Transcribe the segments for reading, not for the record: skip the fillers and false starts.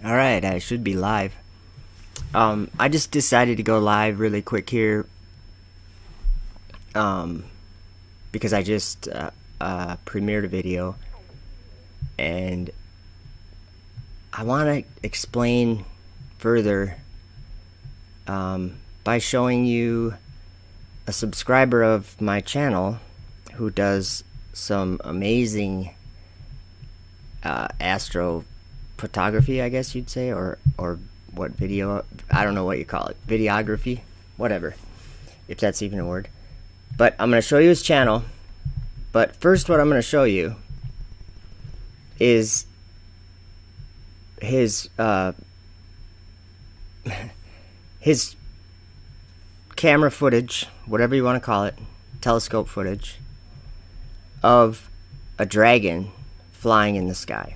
Alright, I should be live. I just decided to go live really quick here because I just premiered a video and I want to explain further by showing you a subscriber of my channel who does some amazing astro photography, I guess you'd say, or what video, I don't know what you call it, videography, whatever, if that's even a word. But I'm going to show you his channel. But first, what I'm going to show you is his his camera footage, whatever you want to call it, telescope footage of a dragon flying in the sky.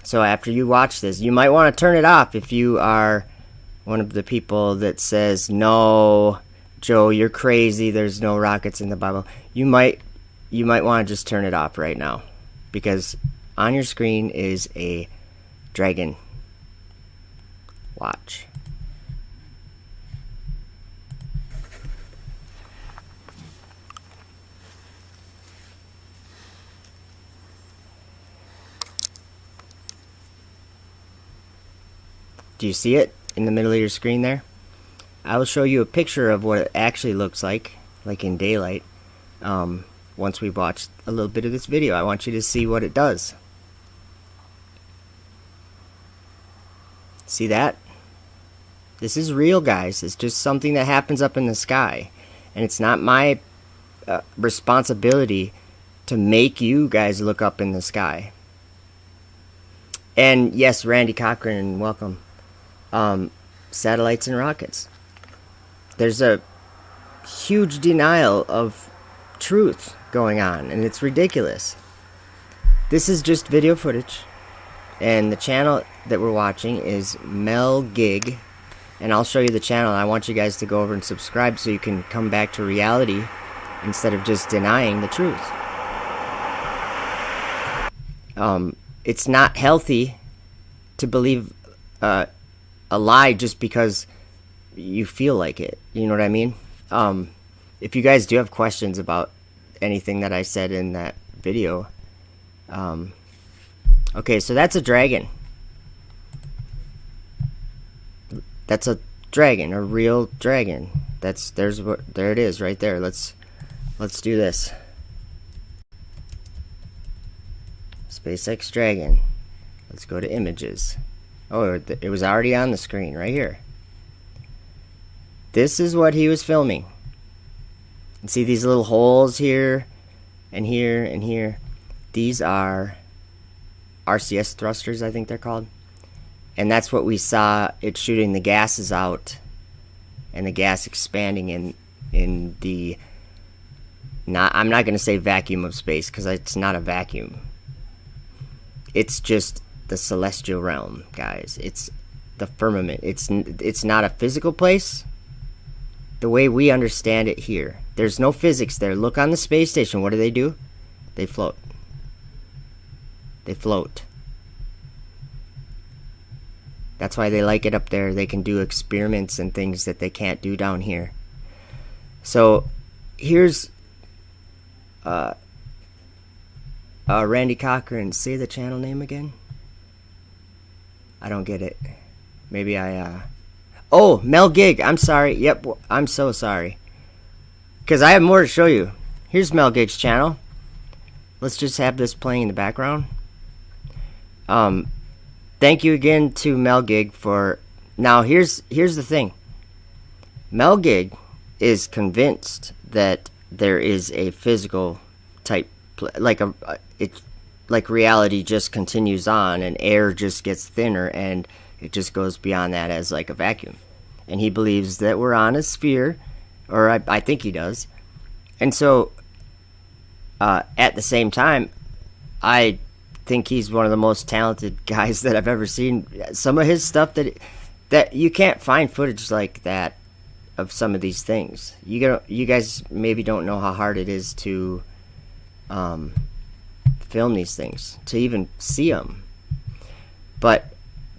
So after you watch this, you might want to turn it off if you are one of the people that says, no, Joe, you're crazy, there's no rockets in the Bible. You might want to just turn it off right now, because on your screen is a dragon. Watch. Do you see it in the middle of your screen there? I will show you a picture of what it actually looks like in daylight, once we've watched a little bit of this video. I want you to see what it does. See that? This is real, guys. It's just something that happens up in the sky. And it's not my responsibility to make you guys look up in the sky. And yes, Randy Cochran, welcome. Satellites and rockets. There's a huge denial of truth going on, and it's ridiculous. This is just video footage, and the channel that we're watching is Mel Gig, and I'll show you the channel. I want you guys to go over and subscribe so you can come back to reality instead of just denying the truth. It's not healthy to believe a lie just because you feel like it. You know what I mean? If you guys do have questions about anything that I said in that video, okay, so that's a dragon. That's a dragon, a real dragon. There it is right there. Let's do this. SpaceX Dragon. Let's go to images. Oh, it was already on the screen right here. This is what he was filming. And see these little holes here and here and here? These are RCS thrusters, I think they're called. And that's what we saw, it shooting the gases out and the gas expanding in the, I'm not going to say vacuum of space, because it's not a vacuum. It's just the celestial realm, guys. It's the firmament. It's not a physical place the way we understand it here. There's no physics there. Look on the space station. What do? They float. They float. That's why they like it up there. They can do experiments and things that they can't do down here. So here's Randy Cochran. Say the channel name again. I don't get it. Maybe oh, Mel Gig. I'm sorry. Yep, I'm so sorry. Because I have more to show you. Here's Mel Gig's channel. Let's just have this playing in the background. Thank you again to Mel Gig for... Now, here's the thing. Mel Gig is convinced that there is a physical type... like reality just continues on and air just gets thinner and it just goes beyond that as like a vacuum. And he believes that we're on a sphere, or I think he does. And so at the same time, I think he's one of the most talented guys that I've ever seen. Some of his stuff that you can't find footage like that of some of these things. You guys maybe don't know how hard it is to film these things, to even see them. But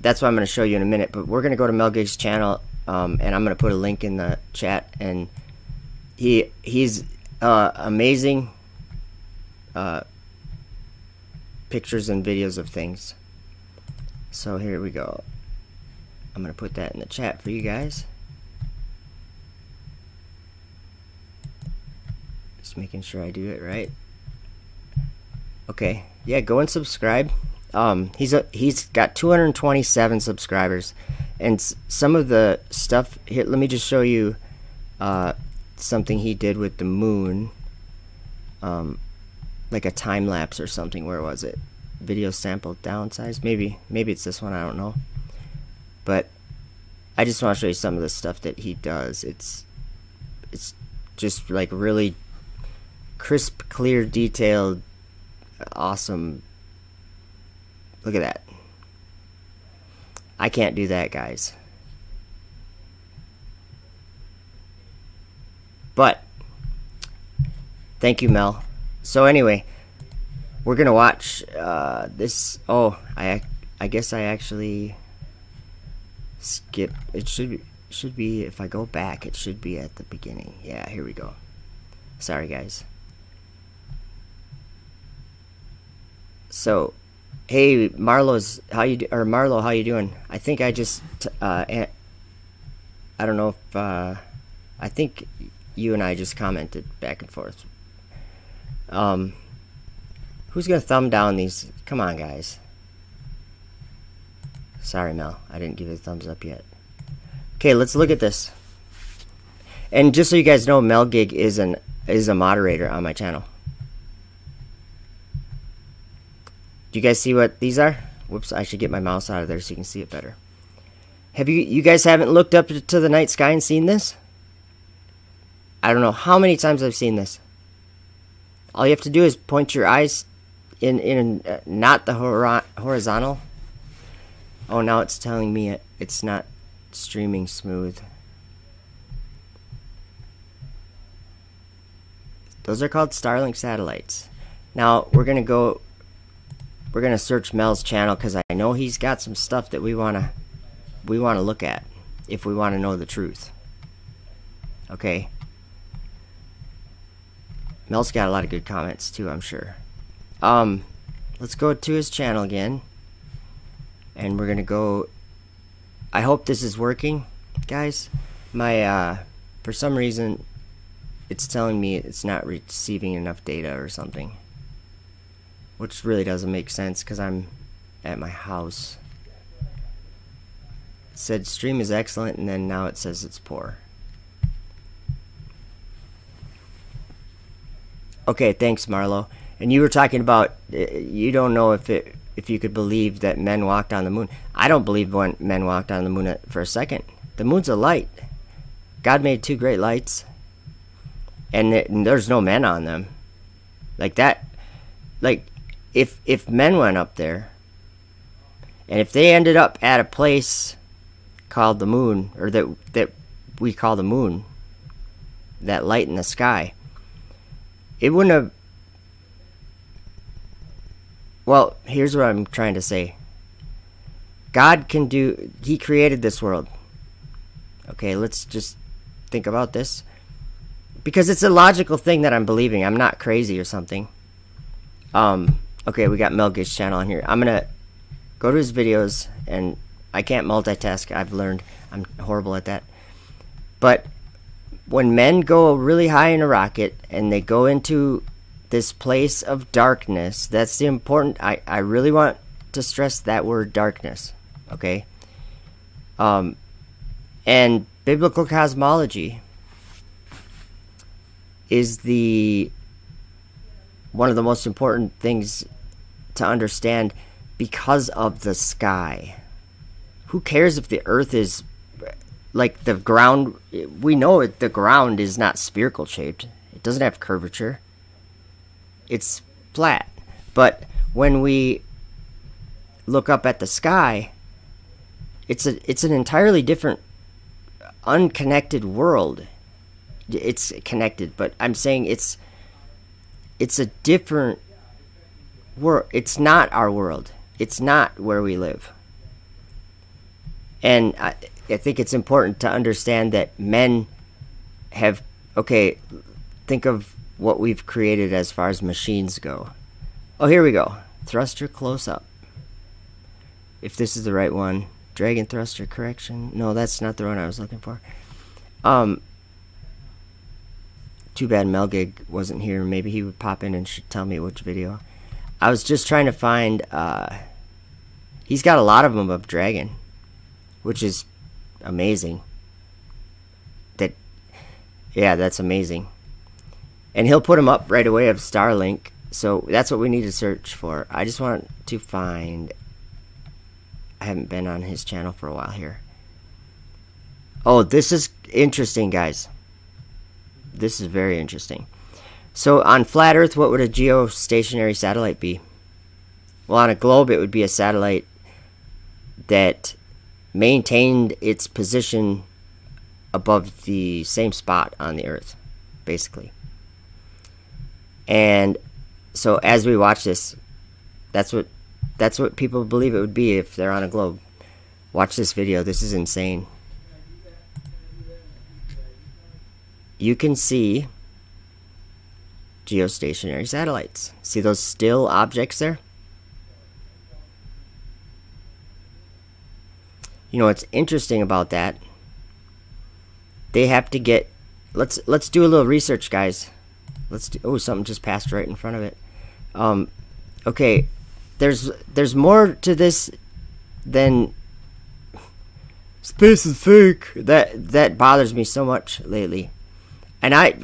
that's what I'm going to show you in a minute. But we're going to go to Mel Gigg's channel, and I'm going to put a link in the chat. And he's amazing pictures and videos of things. So here we go. I'm going to put that in the chat for you guys. Just making sure I do it right. Okay, yeah, go and subscribe. He's got 227 subscribers, and some of the stuff here. Let me just show you something he did with the moon, like a time lapse or something. Where was it? Video sample downsize. Maybe it's this one. I don't know. But I just want to show you some of the stuff that he does. It's just like really crisp, clear, detailed, awesome. Look at that. I can't do that, guys. But thank you, Mel. So anyway, we're gonna watch this. Oh, I guess I actually skip. It should be if I go back. It should be at the beginning. Yeah, here we go. Sorry, guys. So, hey, Marlo's how you Marlo, how you doing? I think I just I don't know if I think you and I just commented back and forth. Who's gonna thumb down these? Come on, guys. Sorry, Mel, I didn't give you a thumbs up yet. Okay, let's look at this. And just so you guys know, Mel Gig is a moderator on my channel. Do you guys see what these are? Whoops, I should get my mouse out of there so you can see it better. Have you guys haven't looked up to the night sky and seen this? I don't know how many times I've seen this. All you have to do is point your eyes in not the horizontal. Oh, now it's telling me it's not streaming smooth. Those are called Starlink satellites. Now we're gonna search Mel's channel because I know he's got some stuff that we wanna look at if we want to know the truth. Okay. Mel's got a lot of good comments too, I'm sure. Let's go to his channel again, and we're gonna go. I hope this is working, guys. My for some reason it's telling me it's not receiving enough data or something, which really doesn't make sense because I'm at my house. It said stream is excellent, and then now it says it's poor. Okay, thanks, Marlo. And you were talking about you don't know if you could believe that men walked on the moon. I don't believe when men walked on the moon for a second. The moon's a light. God made two great lights, and there's no men on them. Like that. Like if men went up there, and if they ended up at a place called the moon, or that we call the moon, that light in the sky, it wouldn't have. Well, here's what I'm trying to say. God can do. He created this world. Okay, let's just think about this, because it's a logical thing that I'm believing. I'm not crazy or something. Okay, we got Mel Gigg's channel on here. I'm gonna go to his videos, and I can't multitask. I've learned I'm horrible at that. But when men go really high in a rocket and they go into this place of darkness, that's the important. I really want to stress that word, darkness. Okay. And biblical cosmology is one of the most important things to understand because of the sky. Who cares if the earth is like the ground? We know the ground is not spherical shaped. It doesn't have curvature. It's flat. But when we look up at the sky, it's an entirely different, unconnected world. It's connected, but I'm saying it's a different world. It's not our world. It's not where we live. And I think it's important to understand that men have, okay, think of what we've created as far as machines go. Oh, here we go. Thruster close up. If this is the right one. Dragon thruster correction. No, that's not the one I was looking for. Too bad Melgig wasn't here. Maybe he would pop in and should tell me which video. I was just trying to find, he's got a lot of them of Dragon, which is amazing. Yeah, that's amazing. And he'll put them up right away of Starlink. So that's what we need to search for. I just want to find, I haven't been on his channel for a while here. Oh, this is interesting, guys. This is very interesting. So on flat Earth, what would a geostationary satellite be? Well, on a globe, it would be a satellite that maintained its position above the same spot on the Earth, basically. And so as we watch this, that's what people believe it would be if they're on a globe. Watch this video. This is insane. You can see geostationary satellites. See those still objects there? You know what's interesting about that? They have to get, let's do a little research, guys. Let's do, oh, something just passed right in front of it. Okay, there's more to this than space is fake. That bothers me so much lately. And I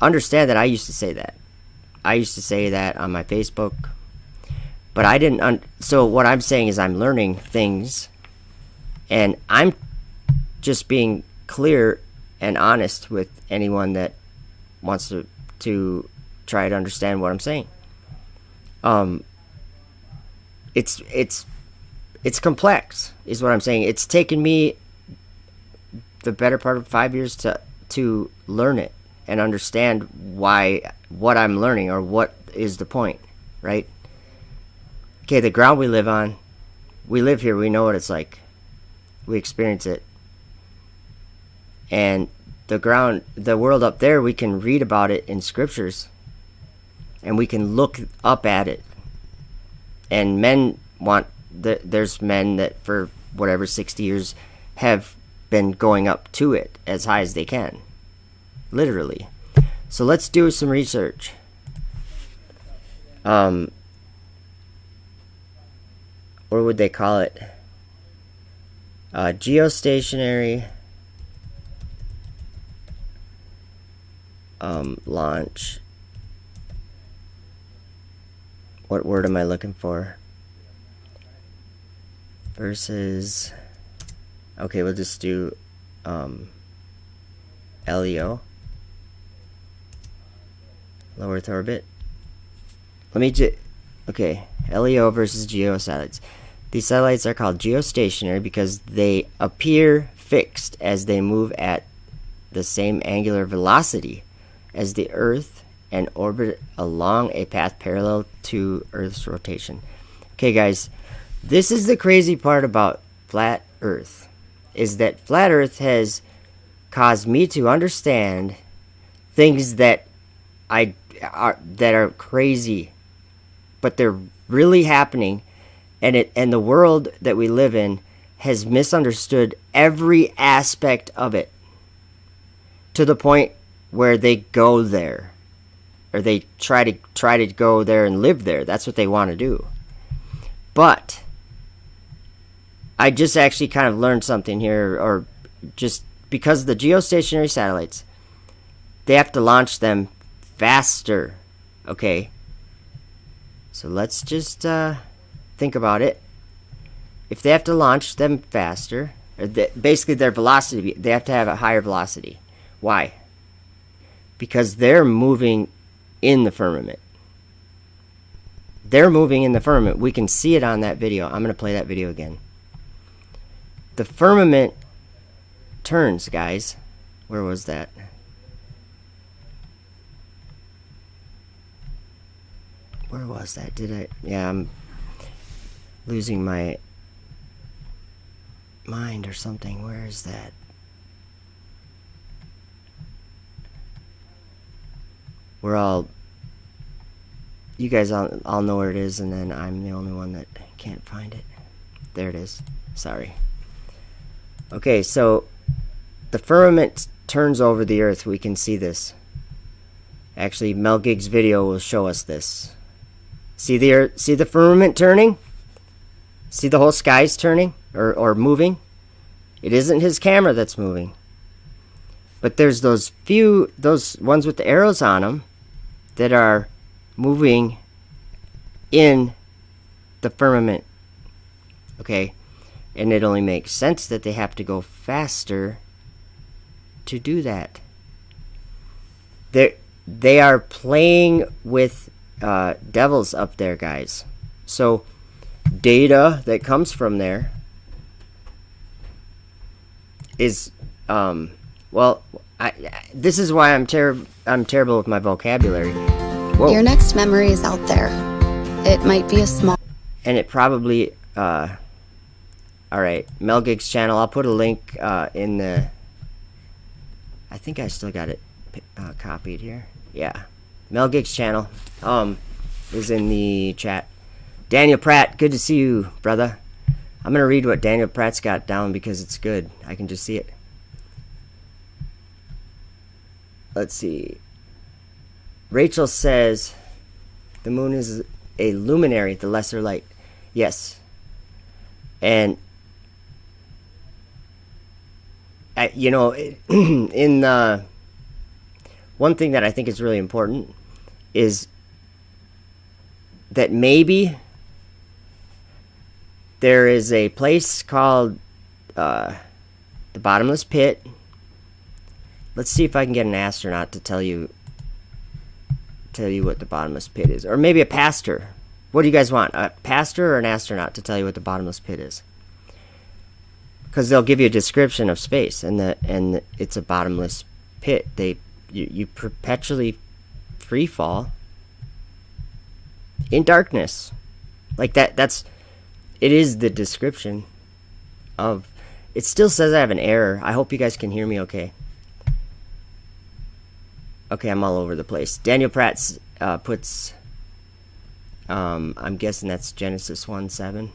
understand that I used to say that. I used to say that on my Facebook. But I didn't, so what I'm saying is I'm learning things. And I'm just being clear and honest with anyone that wants to try to understand what I'm saying. It's complex, is what I'm saying. It's taken me the better part of 5 years to learn it and understand what I'm learning, or what is the point, right? Okay, the ground we live on, we live here, we know what it's like. We experience it. And the world up there, we can read about it in scriptures, and we can look up at it. And men there's men that for whatever 60 years have been going up to it as high as they can, literally. So let's do some research. What would they call it? Geostationary launch. What word am I looking for? Versus, okay, we'll just do LEO, low Earth orbit. Let me just, okay, LEO versus geo satellites. These satellites are called geostationary because they appear fixed as they move at the same angular velocity as the Earth and orbit along a path parallel to Earth's rotation. Okay, guys, this is the crazy part about flat Earth, is that flat Earth has caused me to understand things that are crazy, but they're really happening. And the world that we live in has misunderstood every aspect of it, to the point where they go there, or they try to go there and live there. That's what they want to do. But I just actually kind of learned something here, or just because of the geostationary satellites, they have to launch them faster. Okay, so let's just think about it. If they have to launch them faster, or basically their velocity, they have to have a higher velocity. Why? Because they're moving in the firmament. They're moving in the firmament. We can see it on that video. I'm going to play that video again. The firmament turns, guys. Where was that? Where was that? Yeah, I'm losing my mind or something. Where is that? We're all... You guys all know where it is, and then I'm the only one that can't find it. There it is. Sorry. Okay, so the firmament turns over the earth. We can see this. Actually, Mel Gigg's video will show us this. See the earth, see the firmament turning? See the whole sky's turning or moving? It isn't his camera that's moving. But there's those ones with the arrows on them that are moving in the firmament. Okay? And it only makes sense that they have to go faster to do that. They are playing with devils up there, guys. So data that comes from there is this is why I'm terrible with my vocabulary. Whoa. Your next memory is out there. It might be a small... And it probably... Alright, Mel Gigg's channel. I'll put a link in the... I think I still got it copied here. Yeah. Mel Gigg's channel is in the chat. Daniel Pratt, good to see you, brother. I'm going to read what Daniel Pratt's got down because it's good. I can just see it. Let's see. Rachel says, the moon is a luminary, the lesser light. Yes. And, you know, in the... One thing that I think is really important is that maybe there is a place called the bottomless pit. Let's see if I can get an astronaut to tell you what the bottomless pit is, or maybe a pastor. What do you guys want, a pastor or an astronaut to tell you what the bottomless pit is? Because they'll give you a description of space, and it's a bottomless pit. You perpetually free fall in darkness, like that. It is the description of. It still says I have an error. I hope you guys can hear me okay. Okay, I'm all over the place. Daniel Pratt puts, I'm guessing that's Genesis 1:7.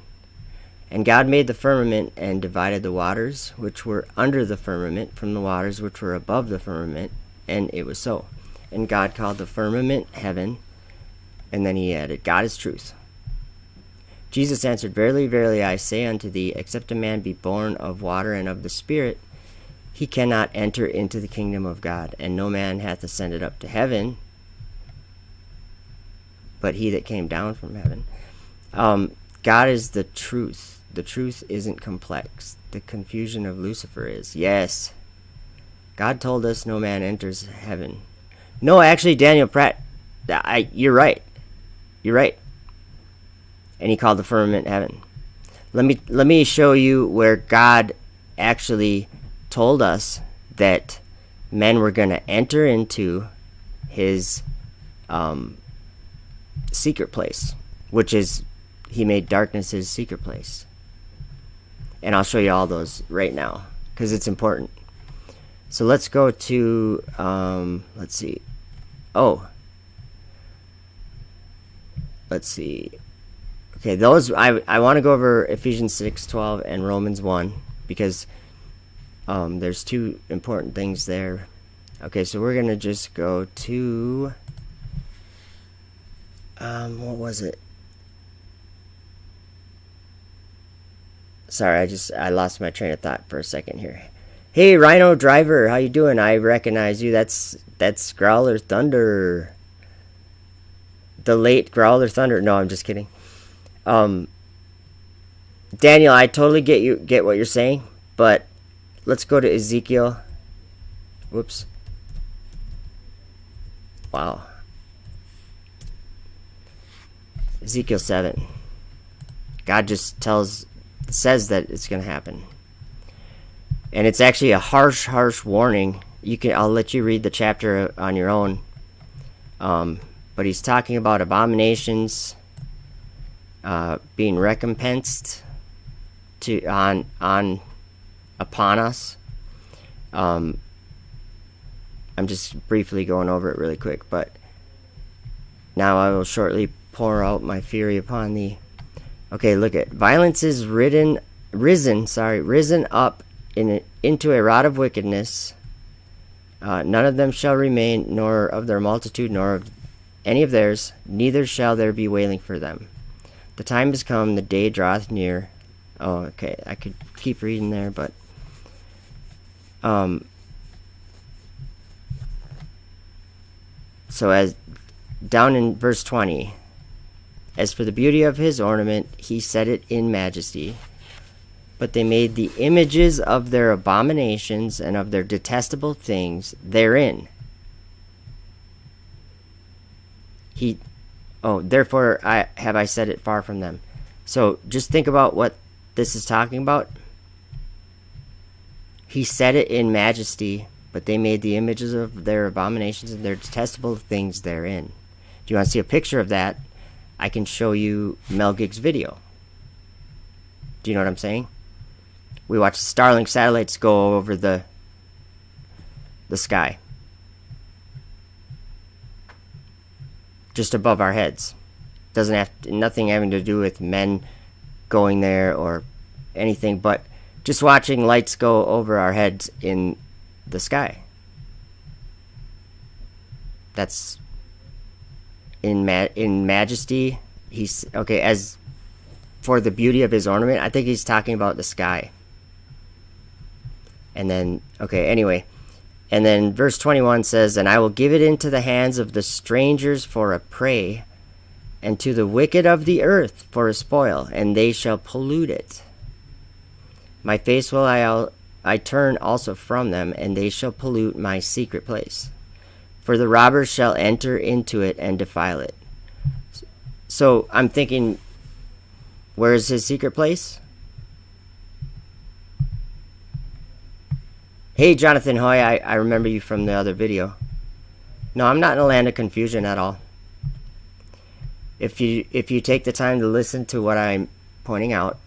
And God made the firmament and divided the waters which were under the firmament from the waters which were above the firmament, and it was so. And God called the firmament heaven, and then he added, God is truth. Jesus answered, Verily, verily, I say unto thee, except a man be born of water and of the Spirit, he cannot enter into the kingdom of God. And no man hath ascended up to heaven, but he that came down from heaven. God is the truth. The truth isn't complex. The confusion of Lucifer is. Yes. God told us no man enters heaven. No, actually, Daniel Pratt, you're right. You're right. And he called the firmament heaven. Let me show you where God actually told us that men were going to enter into his secret place, which is he made darkness his secret place. And I'll show you all those right now because it's important. So let's go to let's see. Let's see. Okay, those I want to go over Ephesians 6:12 and Romans 1 because there's two important things there. Okay, so we're gonna just go to what was it? Sorry, I lost my train of thought for a second here. Hey, Rhino Driver, how you doing? I recognize you. That's Growler Thunder. The late Growler Thunder. No, I'm just kidding. Daniel, I totally get what you're saying, but let's go to Ezekiel. Whoops. Wow. Ezekiel 7. God just says that it's going to happen. And it's actually a harsh warning. I'll let you read the chapter on your own. But he's talking about abominations being recompensed on upon us. I'm just briefly going over it really quick, but now I will shortly pour out my fury upon thee. Okay, look at violence is risen up into a rod of wickedness. None of them shall remain, nor of their multitude, nor of any of theirs, neither shall there be wailing for them. The time is come, the day draweth near. Oh, okay, I could keep reading there, but so as down in verse 20, as for the beauty of his ornament, he set it in majesty. But they made the images of their abominations and of their detestable things therein. Therefore have I set it far from them. So just think about what this is talking about. He set it in majesty, but they made the images of their abominations and their detestable things therein. Do you want to see a picture of that? I can show you Mel Giggs' video. Do you know what I'm saying? We watch Starlink satellites go over the sky, just above our heads. Doesn't have nothing having to do with men going there or anything, but just watching lights go over our heads in the sky. That's in majesty. He's okay. As for the beauty of his ornament, I think he's talking about the sky. And then, okay, anyway. And then verse 21 says, and I will give it into the hands of the strangers for a prey, and to the wicked of the earth for a spoil, and they shall pollute it. My face will I turn also from them, and they shall pollute my secret place. For the robbers shall enter into it and defile it. So I'm thinking, where is his secret place? Hey, Jonathan Hoy, I remember you from the other video. No, I'm not in a land of confusion at all. If you take the time to listen to what I'm pointing out,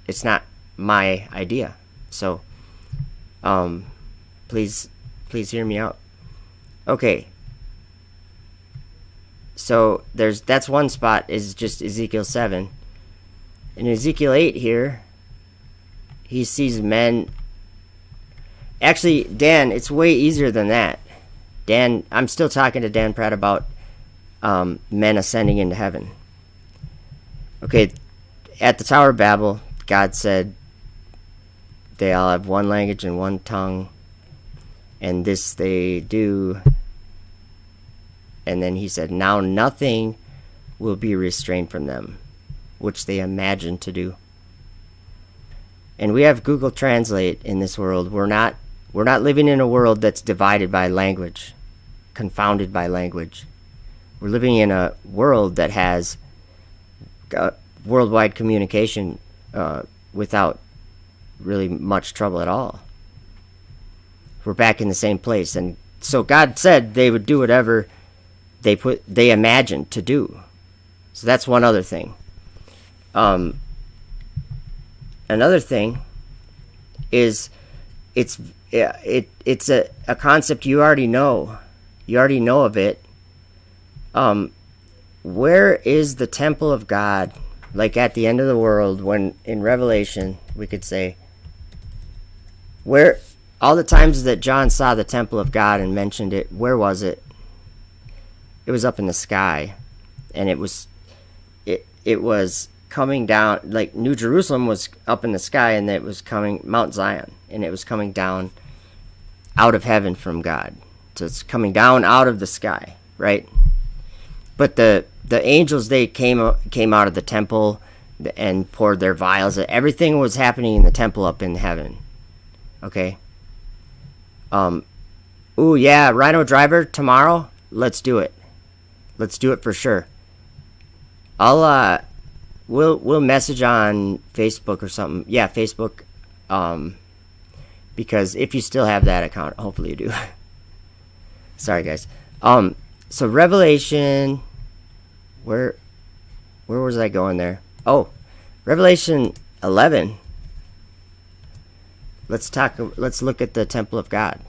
it's not my idea. So, please hear me out. Okay. So that's one spot is just Ezekiel 7. In Ezekiel 8 here, he sees men. Actually, Dan, it's way easier than that. Dan, I'm still talking to Dan Pratt about men ascending into heaven. Okay, at the Tower of Babel, God said they all have one language and one tongue, and this they do. And then he said, now nothing will be restrained from them, which they imagine to do. And we have Google Translate in this world. We're not living in a world that's divided by language, confounded by language. We're living in a world that has worldwide communication without really much trouble at all. We're back in the same place. And so God said they would do whatever they imagined to do. So that's one other thing. Another thing is it's a concept you already know. You already know of it. Where is the temple of God? Like at the end of the world, when in Revelation we could say, where all the times that John saw the temple of God and mentioned it, where was it? It was up in the sky, and it was coming down. Like New Jerusalem was up in the sky, and it was coming Mount Zion, and it was coming down out of heaven from God. So it's coming down out of the sky, right? But the angels, they came out of the temple and poured their vials. Everything was happening in the temple up in heaven. Okay. Ooh, yeah, Rhino Driver tomorrow. Let's do it. Let's do it for sure. We'll message on Facebook or something. Yeah, Facebook. Because if you still have that account, hopefully you do. Sorry, guys. So Revelation, where was I going there? Oh, Revelation 11. Let's look at the temple of God.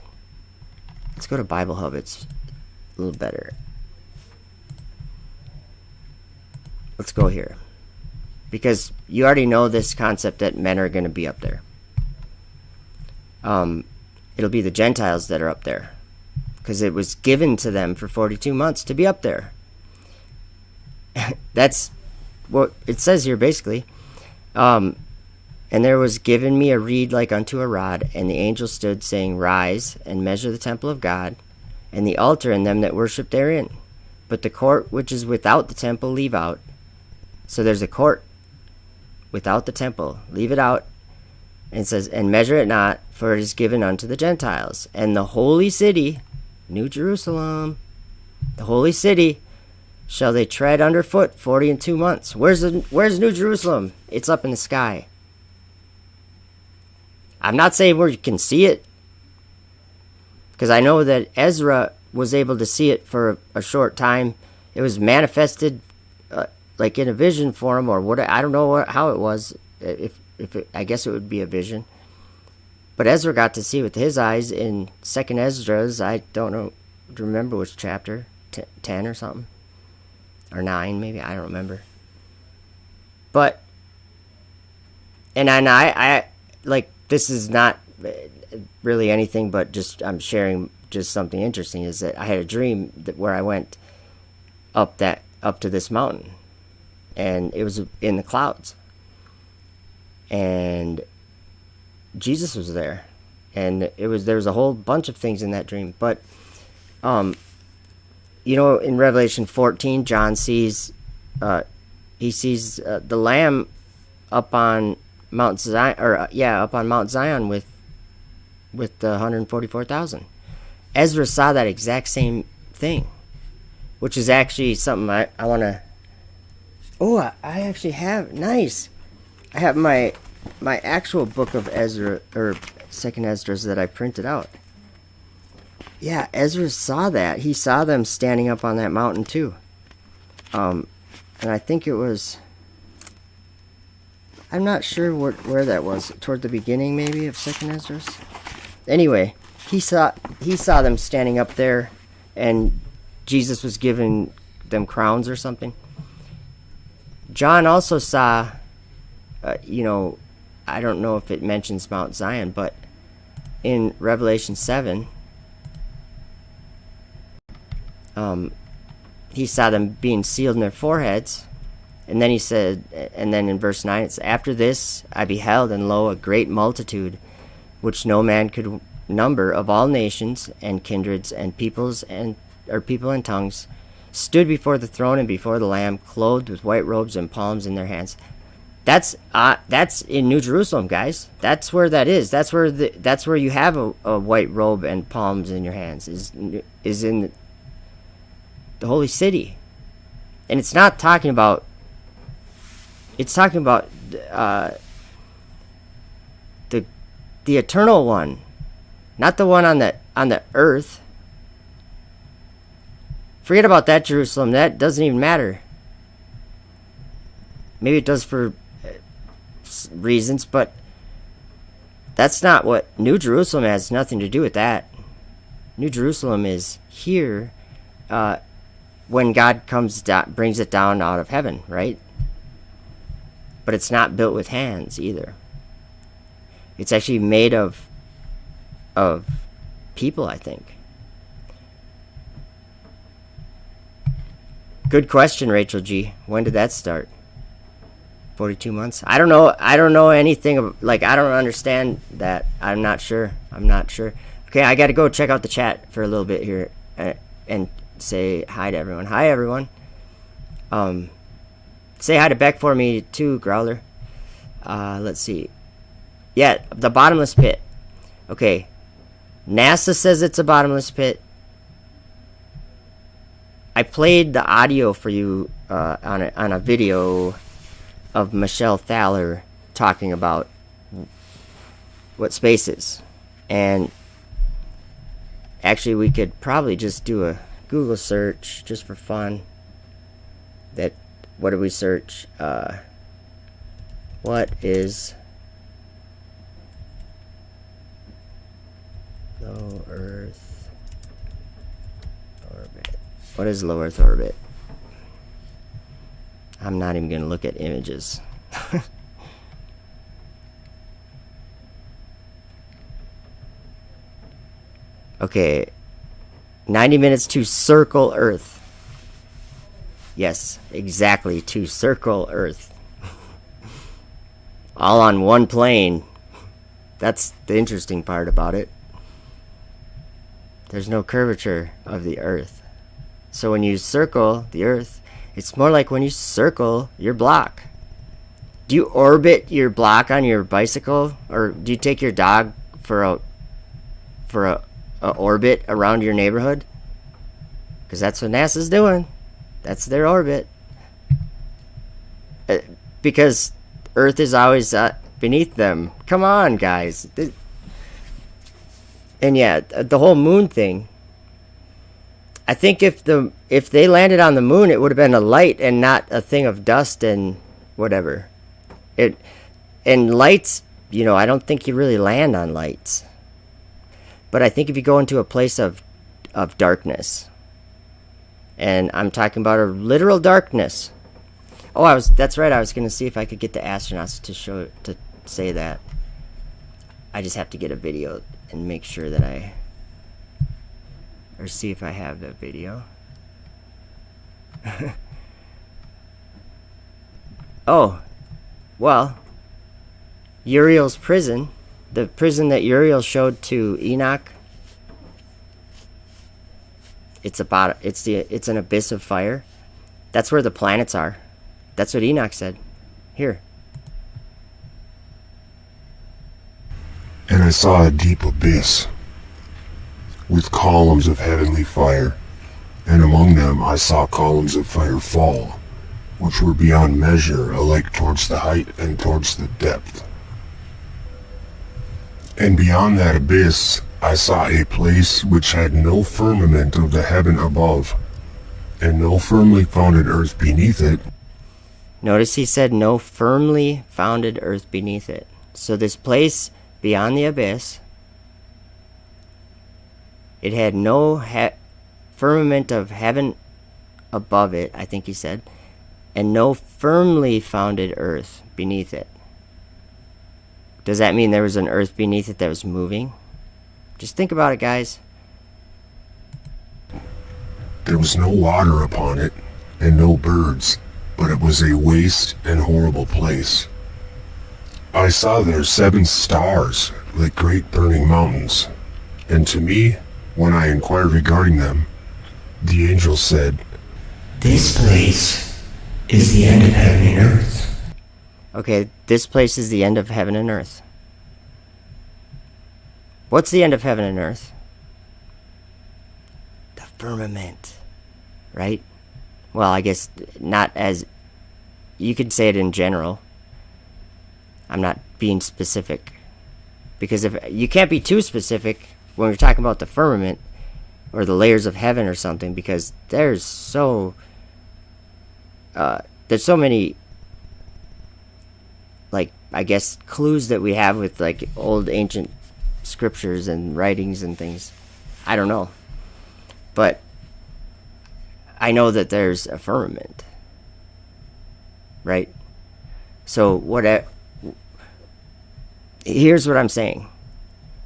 Let's go to Bible Hub. It's a little better. Let's go here. Because you already know this concept that men are going to be up there. It'll be the Gentiles that are up there. Because it was given to them for 42 months to be up there. That's what it says here, basically. And there was given me a reed like unto a rod, and the angel stood, saying, Rise, and measure the temple of God, and the altar, and them that worship therein. But the court which is without the temple leave out. So there's a court without the temple. Leave it out. And it says, And measure it not, for it is given unto the Gentiles. And the holy city, New Jerusalem, the holy city, shall they tread underfoot 42 months. Where's New Jerusalem? It's up in the sky. I'm not saying where you can see it, because I know that Ezra was able to see it for a short time. It was manifested like in a vision for him, or what, I don't know how it was. I guess it would be a vision. But Ezra got to see with his eyes in 2nd Esdras. I don't remember which chapter, 10 or something, or 9 maybe. I don't remember. But and I like, this is not really anything, but just I'm sharing just something interesting. Is that I had a dream where I went up to this mountain, and it was in the clouds, and Jesus was there, and there was a whole bunch of things in that dream. But in Revelation 14, John sees the Lamb up on Mount Zion, up on Mount Zion with the 144,000. Ezra saw that exact same thing, which is actually something I want to. Oh, I actually have, nice. I have my actual book of Ezra, or 2nd Esdras, that I printed out. Yeah, Ezra saw that. He saw them standing up on that mountain too. And I think it was, I'm not sure where that was. Toward the beginning, maybe, of 2nd Esdras. Anyway, he saw them standing up there, and Jesus was giving them crowns or something. John also saw, I don't know if it mentions Mount Zion, but in Revelation 7, he saw them being sealed in their foreheads. And then he said, and then in verse 9, it's, After this I beheld, and lo, a great multitude, which no man could number, of all nations and kindreds and people and tongues, stood before the throne and before the Lamb, clothed with white robes and palms in their hands. That's in New Jerusalem, guys. That's where that is. That's where you have a white robe and palms in your hands. Is in the holy city, and it's not talking about. It's talking about the eternal one, not the one on the earth. Forget about that Jerusalem. That doesn't even matter. Maybe it does for reasons, but that's not what New Jerusalem has. Nothing to do with that. New Jerusalem is here when God comes down, brings it down out of heaven, right? But it's not built with hands either. It's actually made of people, I think. Good question, Rachel G. When did that start? 42 months? I don't know anything. I don't understand that. I'm not sure. Okay, I got to go check out the chat for a little bit here and say hi to everyone. Hi, everyone. Say hi to Beck for me too, Growler. Let's see. Yeah, the bottomless pit. Okay. NASA says it's a bottomless pit. I played the audio for you on a video of Michelle Thaler talking about what space is. And actually, we could probably just do a Google search just for fun. What do we search? What is Low Earth orbit. What is low Earth orbit? I'm not even going to look at images. Okay. 90 minutes to circle Earth. Yes, exactly, to circle Earth. All on one plane. That's the interesting part about it. There's no curvature of the Earth. So when you circle the Earth, it's more like when you circle your block. Do you orbit your block on your bicycle, or do you take your dog for a orbit around your neighborhood? Because that's what NASA's doing. That's their orbit. Because Earth is always beneath them. Come on, guys. And yeah, the whole moon thing. I think if they landed on the moon, it would have been a light and not a thing of dust and whatever. And lights, I don't think you really land on lights. But I think if you go into a place of darkness, and I'm talking about a literal darkness. Oh, that's right. I was going to see if I could get the astronauts to say that. I just have to get a video and make sure that or see if I have the video. Oh, well, Uriel's prison, the prison that Uriel showed to Enoch, it's an abyss of fire. That's where the planets are. That's what Enoch said. Here. And I saw a deep abyss, with columns of heavenly fire, and among them I saw columns of fire fall, which were beyond measure, alike towards the height and towards the depth. And beyond that abyss I saw a place which had no firmament of the heaven above, and no firmly founded earth beneath it. Notice he said no firmly founded earth beneath it. So this place beyond the abyss, it had no firmament of heaven above it, I think he said, and no firmly founded earth beneath it. Does that mean there was an earth beneath it that was moving? Just think about it, guys. There was no water upon it, and no birds, but it was a waste and horrible place. I saw there 7 stars, like great burning mountains, and to me, when I inquired regarding them, the angel said, "This place is the end of heaven and earth." Okay, this place is the end of heaven and earth. What's the end of heaven and earth? The firmament, right? Well, I guess not as... You could say it in general. I'm not being specific. Because if you can't be too specific when we're talking about the firmament or the layers of heaven or something, because there's so many, like, I guess, clues that we have with, like, old ancient scriptures and writings and things. I don't know. But I know that there's a firmament. Right? So here's what I'm saying.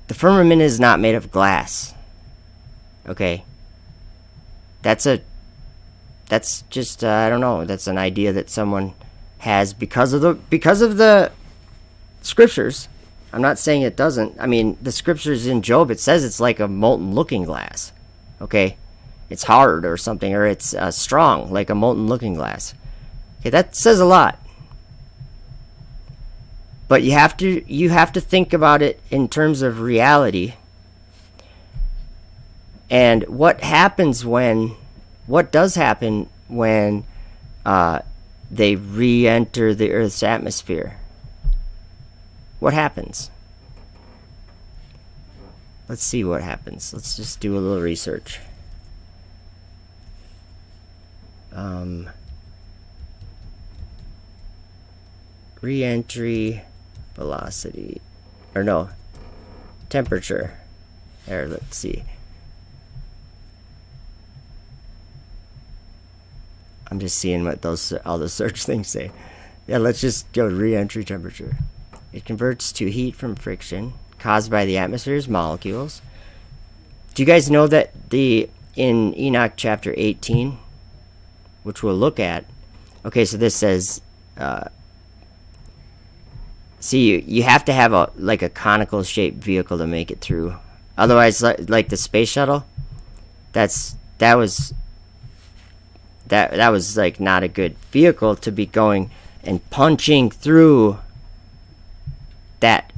The firmament is not made of glass. Okay? That's just I don't know. That's an idea that someone has because of the scriptures. I'm not saying it doesn't. I mean, the scriptures in Job, it says it's like a molten looking glass. Okay? It's hard or something, or it's strong, like a molten looking glass. Okay, that says a lot. But you have to think about it in terms of reality. And what does happen when they re-enter the Earth's atmosphere? What happens? Let's see what happens. Let's just do a little research. Re-entry velocity. Or no. Temperature. There, let's see. I'm just seeing what all the search things say. Yeah, let's just go re-entry temperature. It converts to heat from friction caused by the atmosphere's molecules. Do you guys know that in Enoch chapter 18, which we'll look at, okay, so this says, see, you have to have a conical shaped vehicle to make it through. Otherwise, like the space shuttle, that was like not a good vehicle to be going and punching through that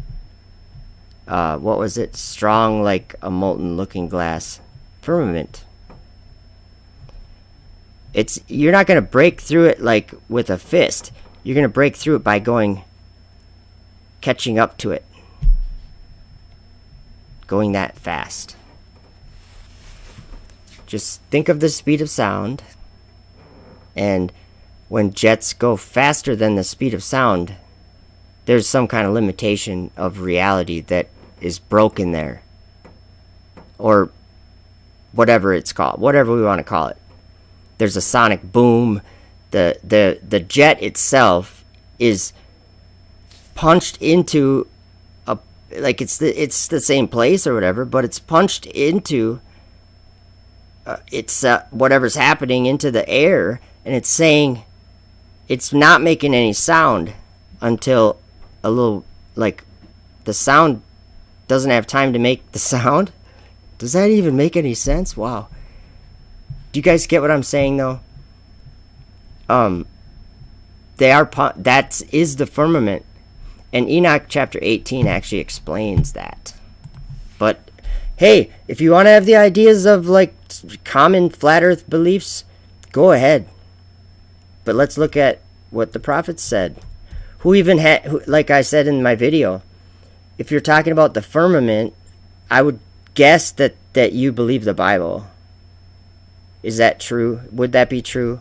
what was it, strong like a molten looking glass firmament. You're not going to break through it like with a fist. You're going to break through it by catching up to it, going that fast. Just think of the speed of sound, and when jets go faster than the speed of sound, there's some kind of limitation of reality that is broken there, or whatever it's called, whatever we want to call it. There's a sonic boom. The jet itself is punched into a, like it's the same place or whatever, but it's punched into whatever's happening into the air, and it's saying it's not making any sound until a little, like, the sound doesn't have time to make the sound. Does that even make any sense? Wow. Do you guys get what I'm saying, though? That is the firmament, and Enoch chapter 18 actually explains that. But hey, if you want to have the ideas of like common flat earth beliefs, go ahead. But let's look at what the prophets said. Like I said in my video, if you're talking about the firmament, I would guess that you believe the Bible. Is that true? Would that be true?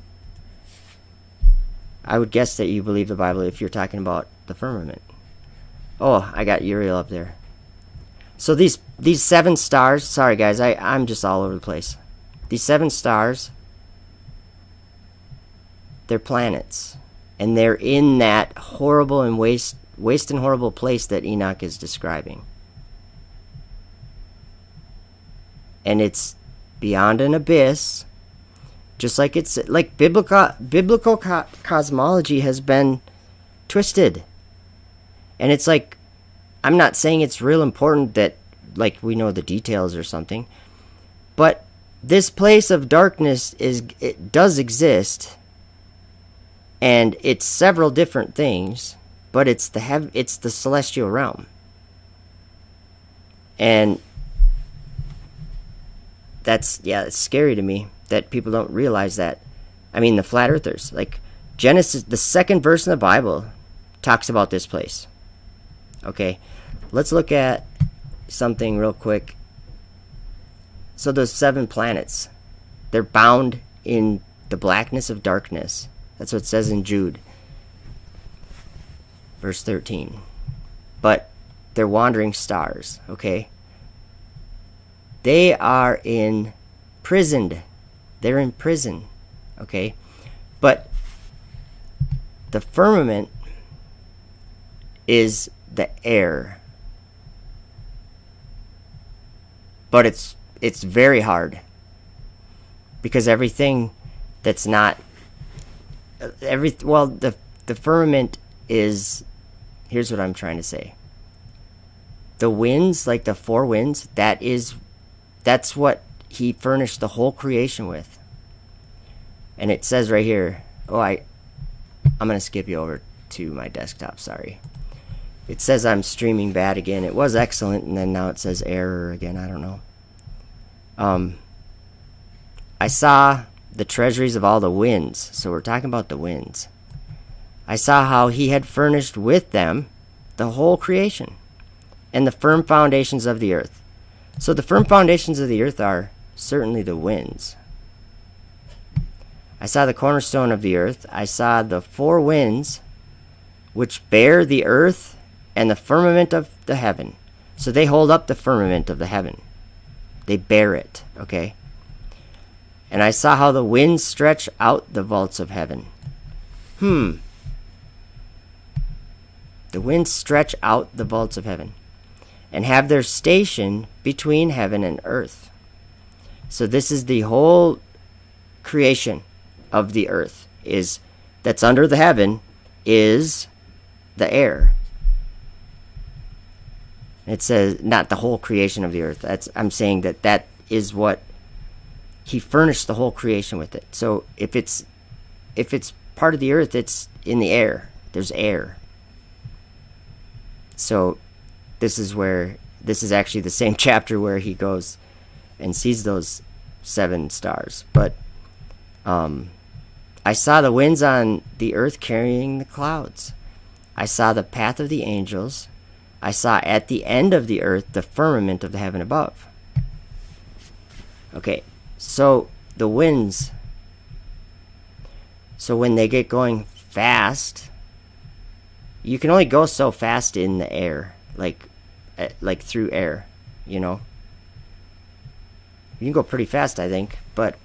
I would guess that you believe the Bible if you're talking about the firmament. Oh, I got Uriel up there. So these 7 stars, sorry guys, I'm just all over the place. These 7 stars, they're planets. And they're in that horrible and waste and horrible place that Enoch is describing. And it's beyond an abyss. Just like it's like biblical cosmology has been twisted. And it's like, I'm not saying it's real important that like we know the details or something, but this place of darkness it does exist, and it's several different things, but it's the celestial realm. And it's scary to me that people don't realize that. I mean, the flat earthers, like Genesis, the 2nd verse in the Bible talks about this place. Okay, let's look at something real quick. So those 7 planets, they're bound in the blackness of darkness. That's what it says in Jude, verse 13. But they're wandering stars, okay? They are imprisoned. They're in prison, okay? But the firmament is the air. But it's very hard, because everything that's not the firmament is, here's what I'm trying to say. The winds, like the 4 winds, that's what he furnished the whole creation with. And it says right here, I'm going to skip you over to my desktop, sorry. It says I'm streaming bad again. It was excellent, and then now it says error again. I don't know. I saw the treasuries of all the winds. So we're talking about the winds. I saw how he had furnished with them the whole creation and the firm foundations of the earth. So the firm foundations of the earth are certainly the winds. I saw the cornerstone of the earth. I saw the 4 winds which bear the earth and the firmament of the heaven. So they hold up the firmament of the heaven. They bear it, okay? And I saw how the winds stretch out the vaults of heaven. The winds stretch out the vaults of heaven and have their station between heaven and earth. So this is the whole creation of the earth, is that's under the heaven is the air. It says not the whole creation of the earth. I'm saying that is what he furnished the whole creation with it. So if it's part of the earth, it's in the air. There's air. So this is actually the same chapter where he goes and sees those 7 stars. But I saw the winds on the earth carrying the clouds. I saw the path of the angels. I saw at the end of the earth the firmament of the heaven above. Okay, so the winds. So when they get going fast, you can only go so fast in the air, like through air, you know. You can go pretty fast, I think, but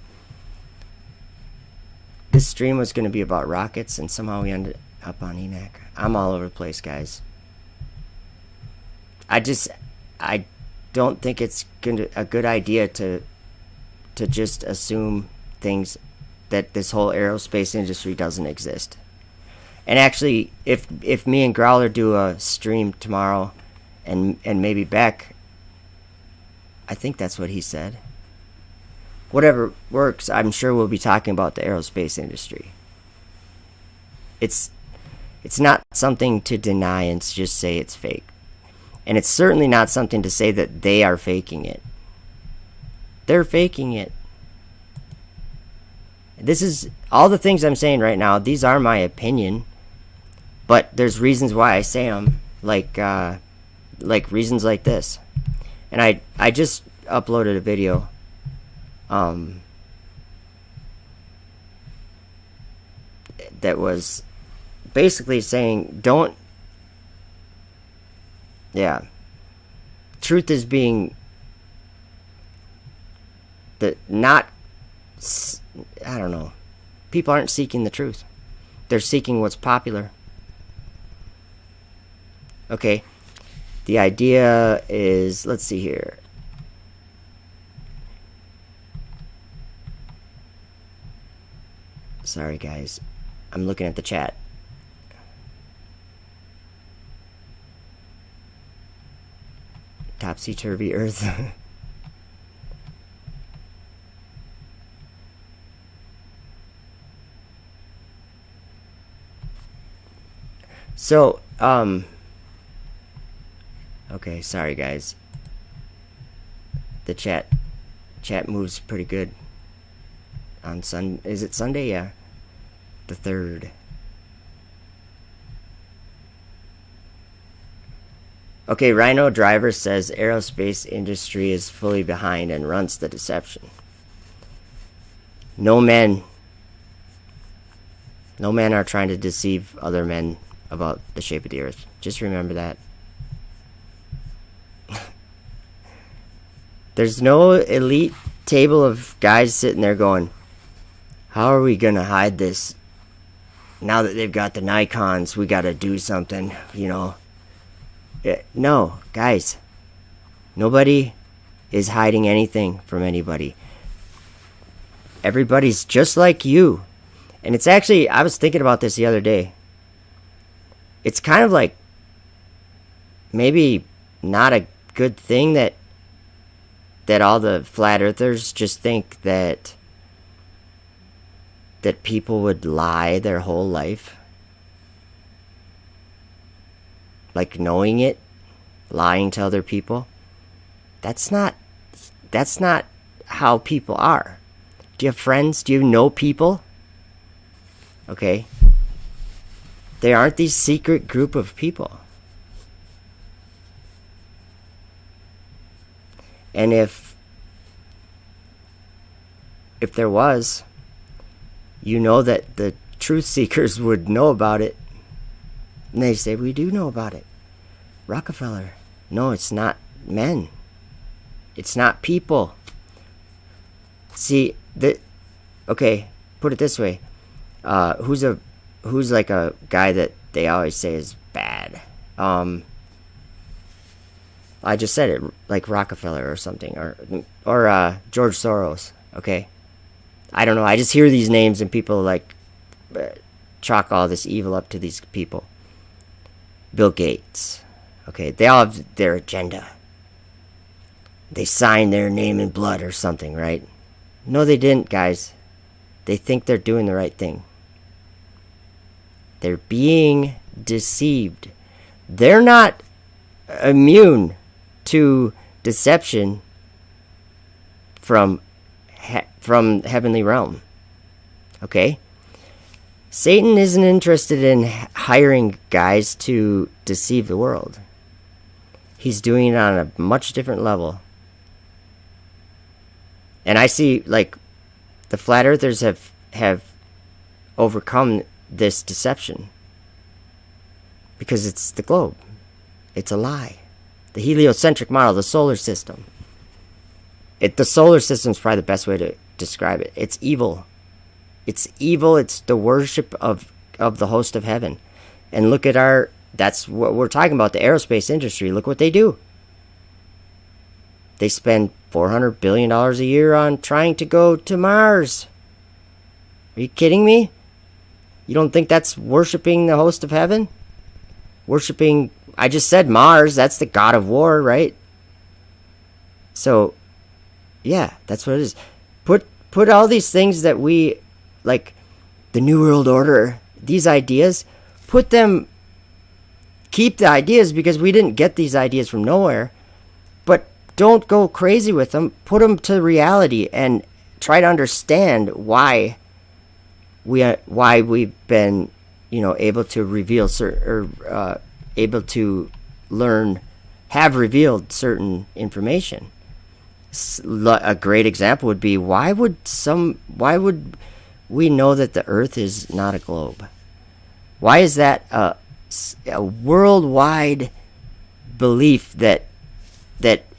this stream was going to be about rockets, and somehow we ended up on Enoch. I'm all over the place, guys. I don't think it's a good idea to just assume things that this whole aerospace industry doesn't exist. And actually, if me and Growler do a stream tomorrow, and maybe Beck, I think that's what he said. Whatever works, I'm sure we'll be talking about the aerospace industry. It's not something to deny and just say it's fake. And it's certainly not something to say that they are faking it. They're faking it. This is all the things I'm saying right now. These are my opinion, but there's reasons why I say them, like reasons like this. And I just uploaded a video. That was basically saying truth is being I don't know, people aren't seeking the truth, they're seeking what's popular. Okay, the idea is, let's see here. Sorry guys, I'm looking at the chat. Topsy-turvy earth. So, okay, sorry guys. The chat moves pretty good on is it Sunday? Yeah. The 3rd. Okay, Rhino Driver says aerospace industry is fully behind and runs the deception. No men are trying to deceive other men about the shape of the earth. Just remember that. There's no elite table of guys sitting there going, how are we gonna hide this? Now that they've got the Nikons, we gotta do something, you know. No, guys. Nobody is hiding anything from anybody. Everybody's just like you. And it's actually, I was thinking about this the other day. It's kind of like maybe not a good thing that all the flat earthers just think that people would lie their whole life. Like knowing it, lying to other people. That's not how people are. Do you have friends? Do you know people? Okay. They aren't these secret group of people. And if there was, you know that the truth seekers would know about it. And they say, we do know about it. Rockefeller. No, it's not men. It's not people. See, okay, put it this way. Who's like a guy that they always say is bad? I just said it, like Rockefeller or something, or George Soros. Okay, I don't know. I just hear these names and people like chalk all this evil up to these people. Bill Gates. Okay, they all have their agenda. They signed their name in blood or something, right? No, they didn't, guys. They think they're doing the right thing. They're being deceived. They're not immune to deception from heavenly realm. Okay? Satan isn't interested in hiring guys to deceive the world. He's doing it on a much different level. And I see, like, the flat earthers have overcome this deception. Because it's the globe. It's a lie. The heliocentric model, the solar system. The solar system is probably the best way to describe it. It's evil. It's evil. It's the worship of the host of heaven. And look at that's what we're talking about, the aerospace industry. Look what they do. They spend $400 billion a year on trying to go to Mars. Are you kidding me? You don't think that's worshiping the host of heaven? Worshiping, I just said Mars, that's the god of war, right? So, yeah, that's what it is. Put all these things that we, like the New World Order, these ideas, keep the ideas because we didn't get these ideas from nowhere, but don't go crazy with them. Put them to reality and try to understand why we've been, able to reveal able to learn, have revealed certain information. A great example would be why would we know that the Earth is not a globe? Why is that a worldwide belief that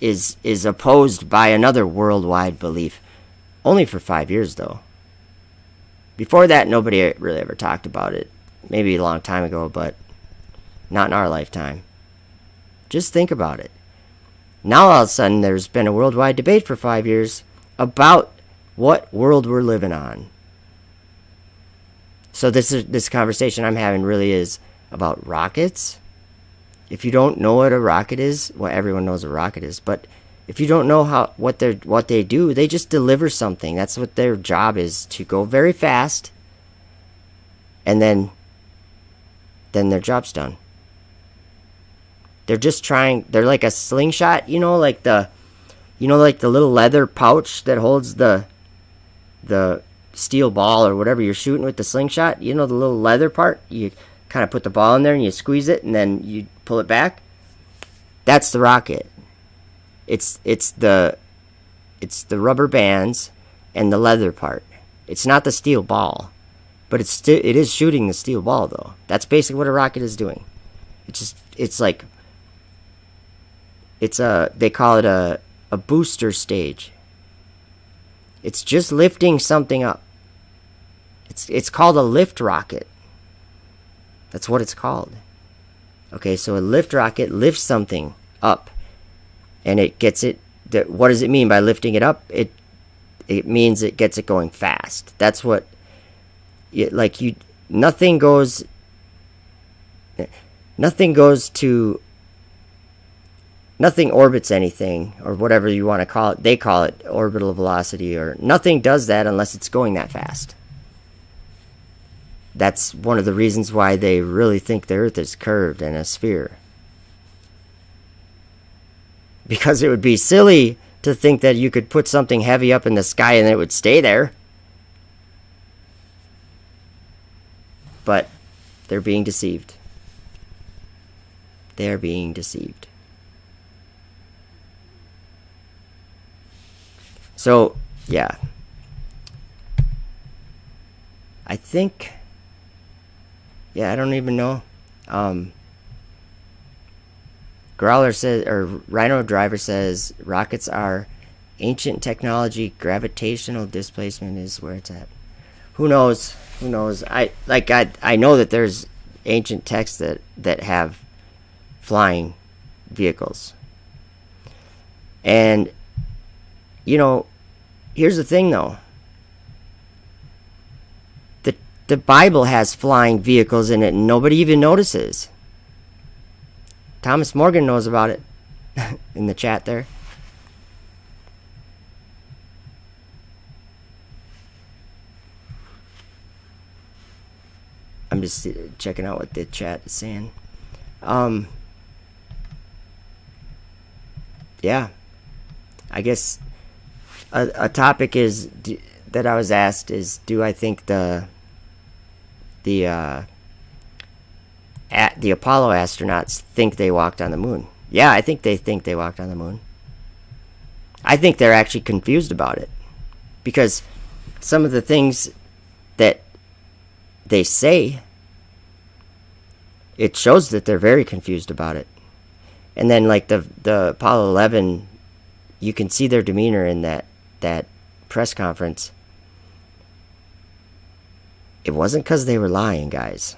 is opposed by another worldwide belief? Only for 5 years, though. Before that, nobody really ever talked about it. Maybe a long time ago, but not in our lifetime. Just think about it. Now all of a sudden there's been a worldwide debate for 5 years about what world we're living on. So this conversation I'm having really is about rockets. If you don't know what a rocket is, well, everyone knows what a rocket is, but if you don't know what they do, they just deliver something. That's what their job is, to go very fast, and then their job's done. They're just they're like a slingshot, like the little leather pouch that holds the steel ball or whatever you're shooting with the slingshot. The little leather part? You kind of put the ball in there and you squeeze it and then you pull it back. That's the rocket. It's the rubber bands and the leather part. It's not the steel ball, but it is shooting the steel ball, though. That's basically what a rocket is doing. They call it a booster stage. It's just lifting something up. It's called a lift rocket. That's what it's called. Okay, so a lift rocket lifts something up, and it gets it. What does it mean by lifting it up? It means it gets it going fast. That's what. Nothing goes nothing orbits anything, or whatever you want to call it. They call it orbital velocity, or nothing does that unless it's going that fast. That's one of the reasons why they really think the Earth is curved and a sphere. Because it would be silly to think that you could put something heavy up in the sky and it would stay there. But they're being deceived. They're being deceived. So, yeah. I think... Yeah, I don't even know. Growler says, or Rhino Driver says, rockets are ancient technology. Gravitational displacement is where it's at. Who knows? Who knows? I know that there's ancient texts that have flying vehicles. And, here's the thing, though. The Bible has flying vehicles in it, and nobody even notices. Thomas Morgan knows about it in the chat there. I'm just checking out what the chat is saying. Yeah. I guess a topic is that I was asked is, do I think the Apollo astronauts think they walked on the moon? Yeah, I think they walked on the moon. I think they're actually confused about it, because some of the things that they say, it shows that they're very confused about it. And then like the Apollo 11, you can see their demeanor in that press conference. It wasn't because they were lying, guys.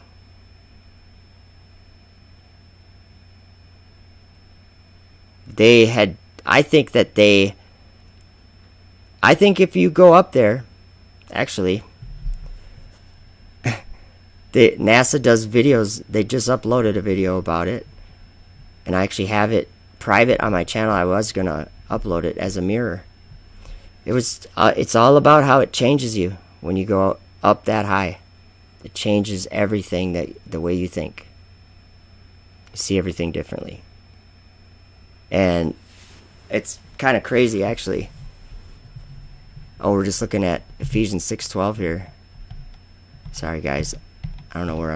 I think if you go up there, actually, NASA does videos. They just uploaded a video about it, and I actually have it private on my channel. I was gonna upload it as a mirror. It's all about how it changes you when you go up that high. It changes everything, the way you think. You see everything differently. And it's kind of crazy, actually. Oh, we're just looking at Ephesians 6:12 here. Sorry, guys. I don't know what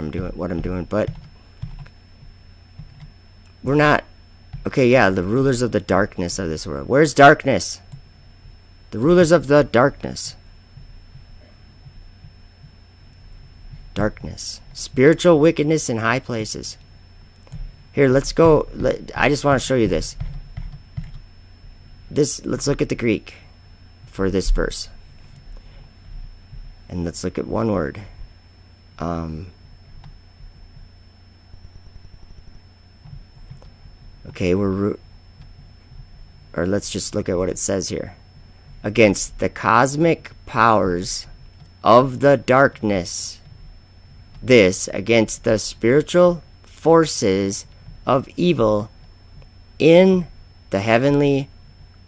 I'm doing, but we're not. Okay, yeah, the rulers of the darkness of this world. Where's darkness? The rulers of the darkness. Darkness. Spiritual wickedness in high places. Here, let's go. I just want to show you this. Let's look at the Greek for this verse. And let's look at one word. Okay, let's just look at what it says here. Against the cosmic powers of the darkness. Against the spiritual forces of evil in the heavenly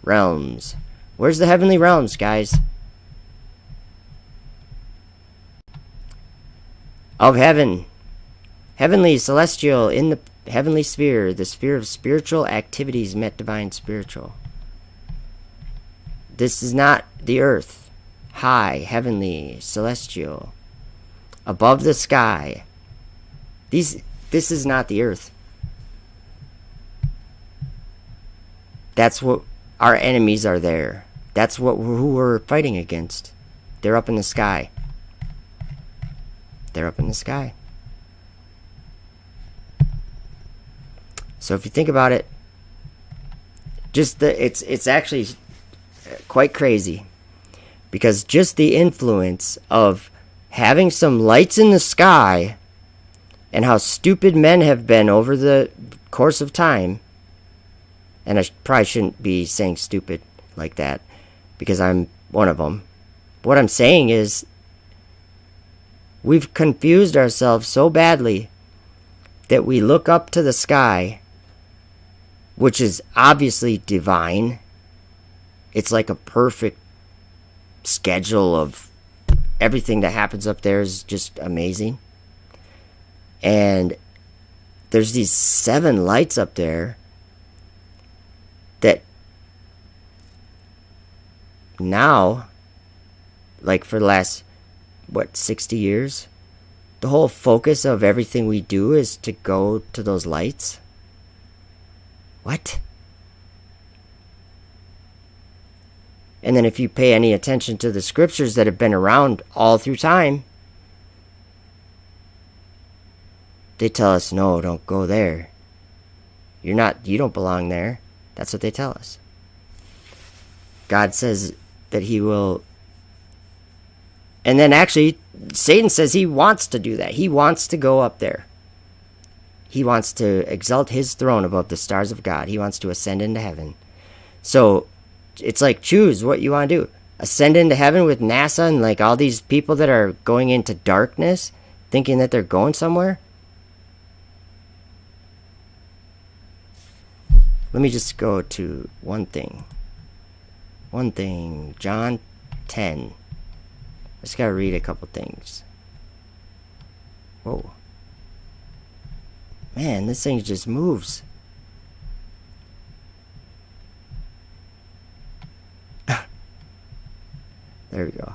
realms. Where's the heavenly realms, guys? Of heaven. Heavenly, celestial, in the heavenly sphere, the sphere of spiritual activities met divine spiritual. This is not the earth. High, heavenly, celestial. Above the sky. This is not the earth. That's what our enemies are there. That's who we're fighting against. They're up in the sky. They're up in the sky. So if you think about it, it's actually quite crazy, because just the influence of having some lights in the sky and how stupid men have been over the course of time. And I probably shouldn't be saying stupid like that, because I'm one of them. What I'm saying is, we've confused ourselves so badly that we look up to the sky, which is obviously divine. It's like a perfect schedule of everything that happens up there is just amazing. And there's these 7 lights up there that now, like for the last, 60 years, the whole focus of everything we do is to go to those lights. What? And then if you pay any attention to the scriptures that have been around all through time, they tell us, no, don't go there. You don't belong there. That's what they tell us. God says that he will. And then actually, Satan says he wants to do that. He wants to go up there. He wants to exalt his throne above the stars of God. He wants to ascend into heaven. So it's like, choose what you want to do. Ascend into heaven with NASA and like all these people that are going into darkness, thinking that they're going somewhere. Let me just go to one thing. John 10. I just gotta read a couple things. Whoa. Man, this thing just moves. There we go.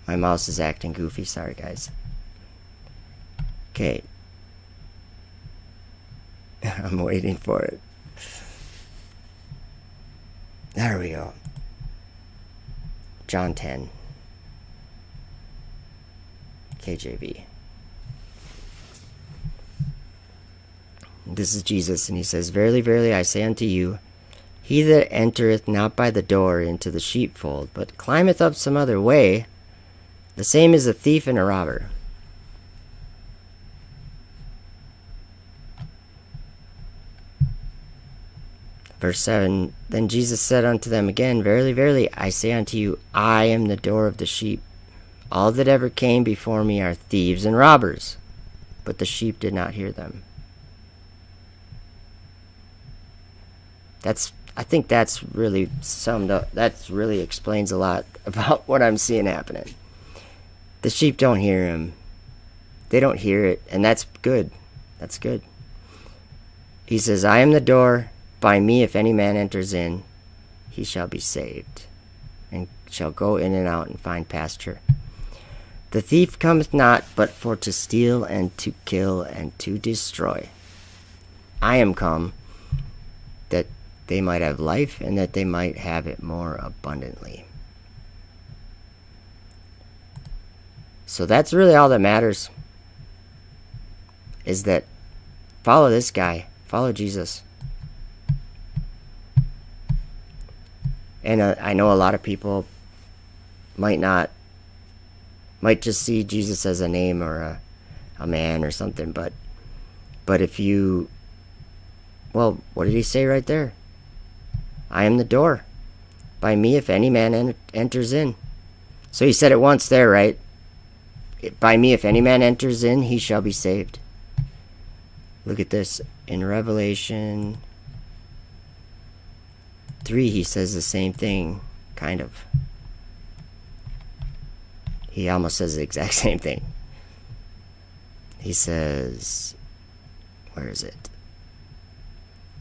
My mouse is acting goofy. Sorry, guys. Okay. I'm waiting for it. There we go. John 10. KJV. This is Jesus, and he says, Verily, verily, I say unto you, he that entereth not by the door into the sheepfold, but climbeth up some other way, the same is a thief and a robber. Verse 7, Then Jesus said unto them again, Verily, verily, I say unto you, I am the door of the sheep. All that ever came before me are thieves and robbers, but the sheep did not hear them. I think that's really summed up. That really explains a lot about what I'm seeing happening. The sheep don't hear him. They don't hear it, and that's good. That's good. He says, I am the door. By me, if any man enters in, he shall be saved, and shall go in and out and find pasture. The thief cometh not, but for to steal, and to kill, and to destroy. I am come, that they might have life, and that they might have it more abundantly. So that's really all that matters, is that follow this guy, follow Jesus. And I know a lot of people might just see Jesus as a name or a man or something, but if you, well, what did he say right there? I am the door. By me, if any man enters in. So he said it once there, right? By me, if any man enters in, he shall be saved. Look at this. In Revelation 3, he says the same thing, kind of. He almost says the exact same thing. He says, where is it?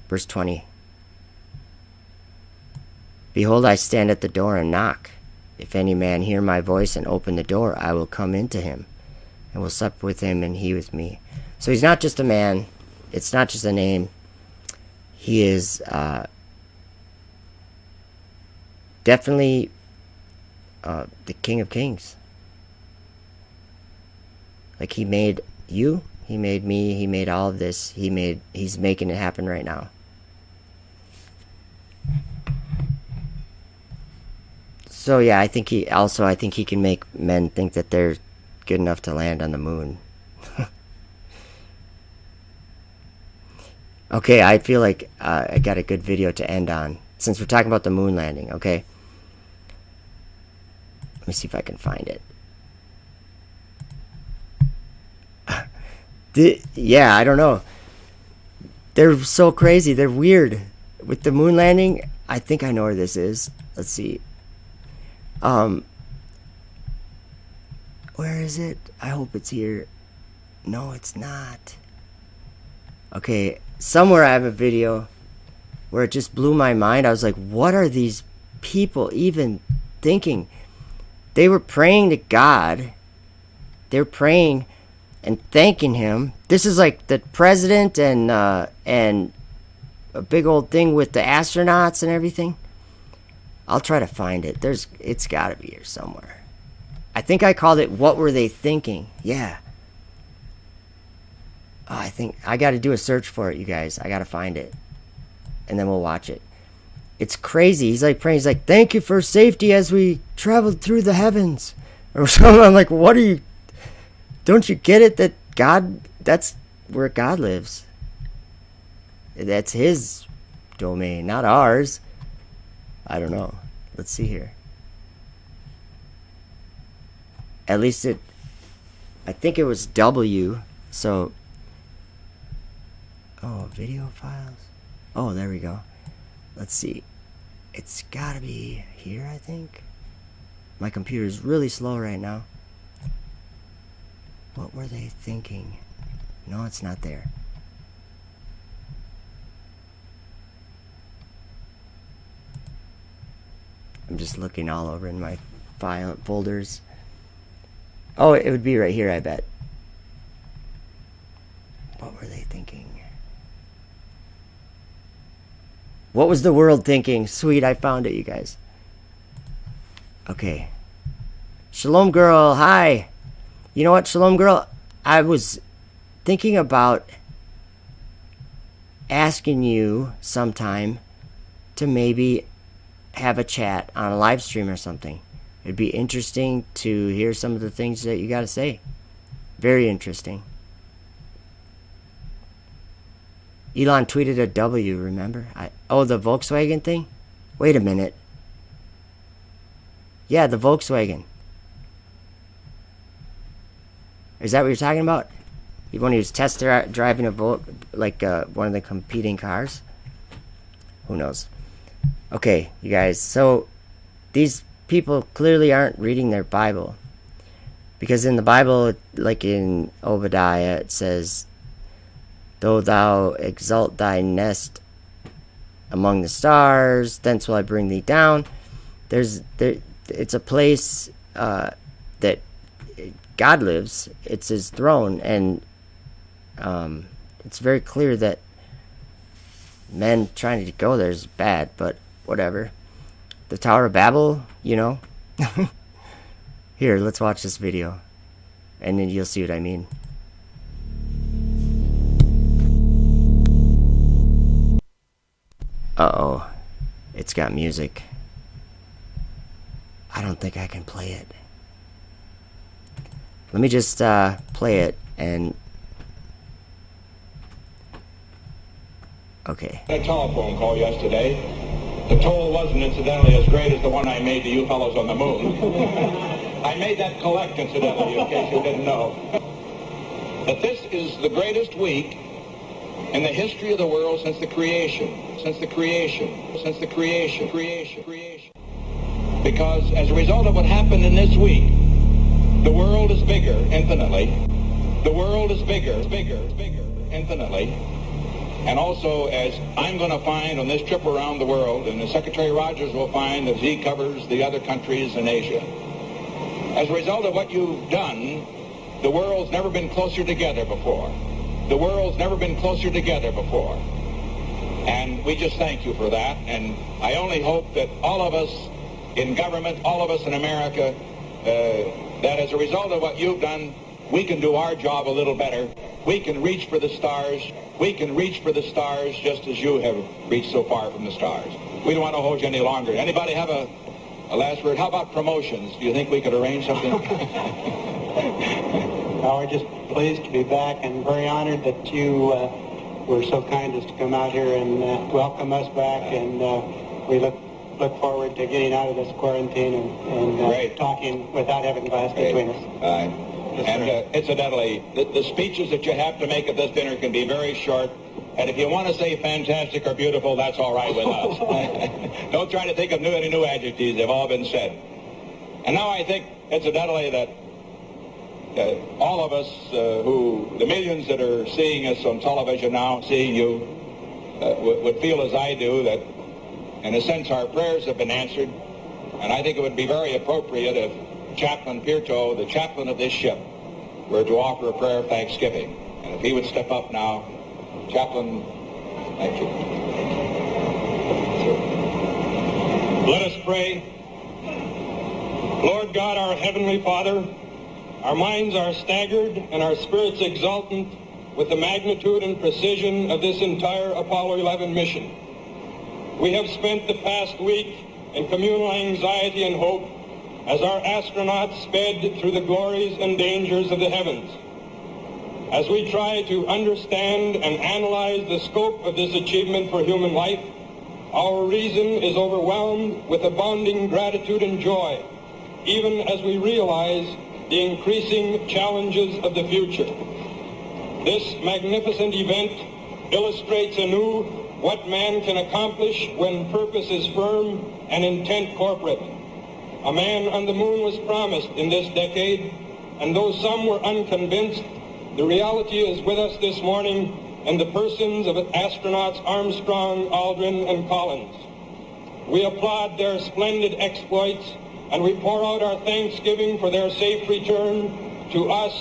Verse 20. Behold, I stand at the door and knock. If any man hear my voice and open the door, I will come into him, and will sup with him, and he with me. So he's not just a man. It's not just a name. He is definitely the King of Kings. Like, he made you, he made me, he made all of this. He's making it happen right now. So yeah, I think he can make men think that they're good enough to land on the moon. Okay, I feel like I got a good video to end on, since we're talking about the moon landing, okay? Let me see if I can find it. Yeah, I don't know. They're so crazy. They're weird. With the moon landing, I think I know where this is. Let's see. Where is it? I hope it's here. No, it's not. Okay, somewhere I have a video where it just blew my mind. I was like, what are these people even thinking? They were praying to God. They're praying and thanking him. This is like the president and a big old thing with the astronauts and everything. I'll try to find it. It's got to be here somewhere. I think I called it, What Were They Thinking? Yeah. I think I got to do a search for it, you guys. I got to find it. And then we'll watch it. It's crazy. He's like praying. He's like, thank you for safety as we traveled through the heavens. Or something. I'm like, what are you... Don't you get it that God... That's where God lives. That's his domain, not ours. I don't know. Let's see here. At least it... I think it was W. So... Oh, video files. Oh, there we go. Let's see. It's gotta be here, I think. My computer's really slow right now. What were they thinking? No, it's not there. I'm just looking all over in my file folders. Oh, it would be right here, I bet. What were they thinking? What was the world thinking? Sweet, I found it, you guys. Okay. Shalom girl, hi. You know what, Shalom girl? I was thinking about asking you sometime to maybe have a chat on a live stream or something. It'd be interesting to hear some of the things that you got to say. Very interesting. Elon tweeted a W, remember? Oh, the Volkswagen thing? Wait a minute. Yeah, the Volkswagen. Is that what you're talking about? When he was test driving one of the competing cars? Who knows? Okay, you guys. So, these people clearly aren't reading their Bible. Because in the Bible, like in Obadiah, it says... Though thou exalt thy nest among the stars, thence will I bring thee down. It's a place that God lives. It's his throne, and it's very clear that men trying to go there is bad, but whatever. The Tower of Babel, you know. Here, let's watch this video, and then you'll see what I mean. Uh-oh. It's got music. I don't think I can play it. Let me just play it and... Okay. I had a telephone call yesterday. The toll wasn't incidentally as great as the one I made to you fellows on the moon. I made that collect incidentally, in case you didn't know. That this is the greatest week in the history of the world since the creation. Since the creation. Because as a result of what happened in this week, the world is bigger infinitely. The world is bigger infinitely. And also, as I'm going to find on this trip around the world, and as Secretary Rogers will find as he covers the other countries in Asia, as a result of what you've done, the world's never been closer together before. The world's never been closer together before. And we just thank you for that. And I only hope that all of us in government, all of us in America, that as a result of what you've done, we can do our job a little better. We can reach for the stars. We can reach for the stars just as you have reached so far from the stars. We don't want to hold you any longer. Anybody have a last word? How about promotions? Do you think we could arrange something? Well, we're just pleased to be back and very honored that you were so kind as to come out here and welcome us back. And we look forward to getting out of this quarantine and talking without having glass between us. Incidentally, the speeches that you have to make at this dinner can be very short. And if you want to say fantastic or beautiful, that's all right with us. Don't try to think of any new adjectives. They've all been said. And now I think, incidentally, that all of us the millions that are seeing us on television now, seeing you, would feel as I do that, in a sense, our prayers have been answered. And I think it would be very appropriate if Chaplain Pirto, the chaplain of this ship, were to offer a prayer of thanksgiving. And if he would step up now, Chaplain, thank you. Let us pray. Lord God, our Heavenly Father, our minds are staggered and our spirits exultant with the magnitude and precision of this entire Apollo 11 mission. We have spent the past week in communal anxiety and hope as our astronauts sped through the glories and dangers of the heavens. As we try to understand and analyze the scope of this achievement for human life, our reason is overwhelmed with abounding gratitude and joy, even as we realize the increasing challenges of the future. This magnificent event illustrates anew what man can accomplish when purpose is firm and intent corporate. A man on the moon was promised in this decade, and though some were unconvinced, the reality is with us this morning in the persons of astronauts Armstrong, Aldrin, and Collins. We applaud their splendid exploits, and we pour out our thanksgiving for their safe return to us,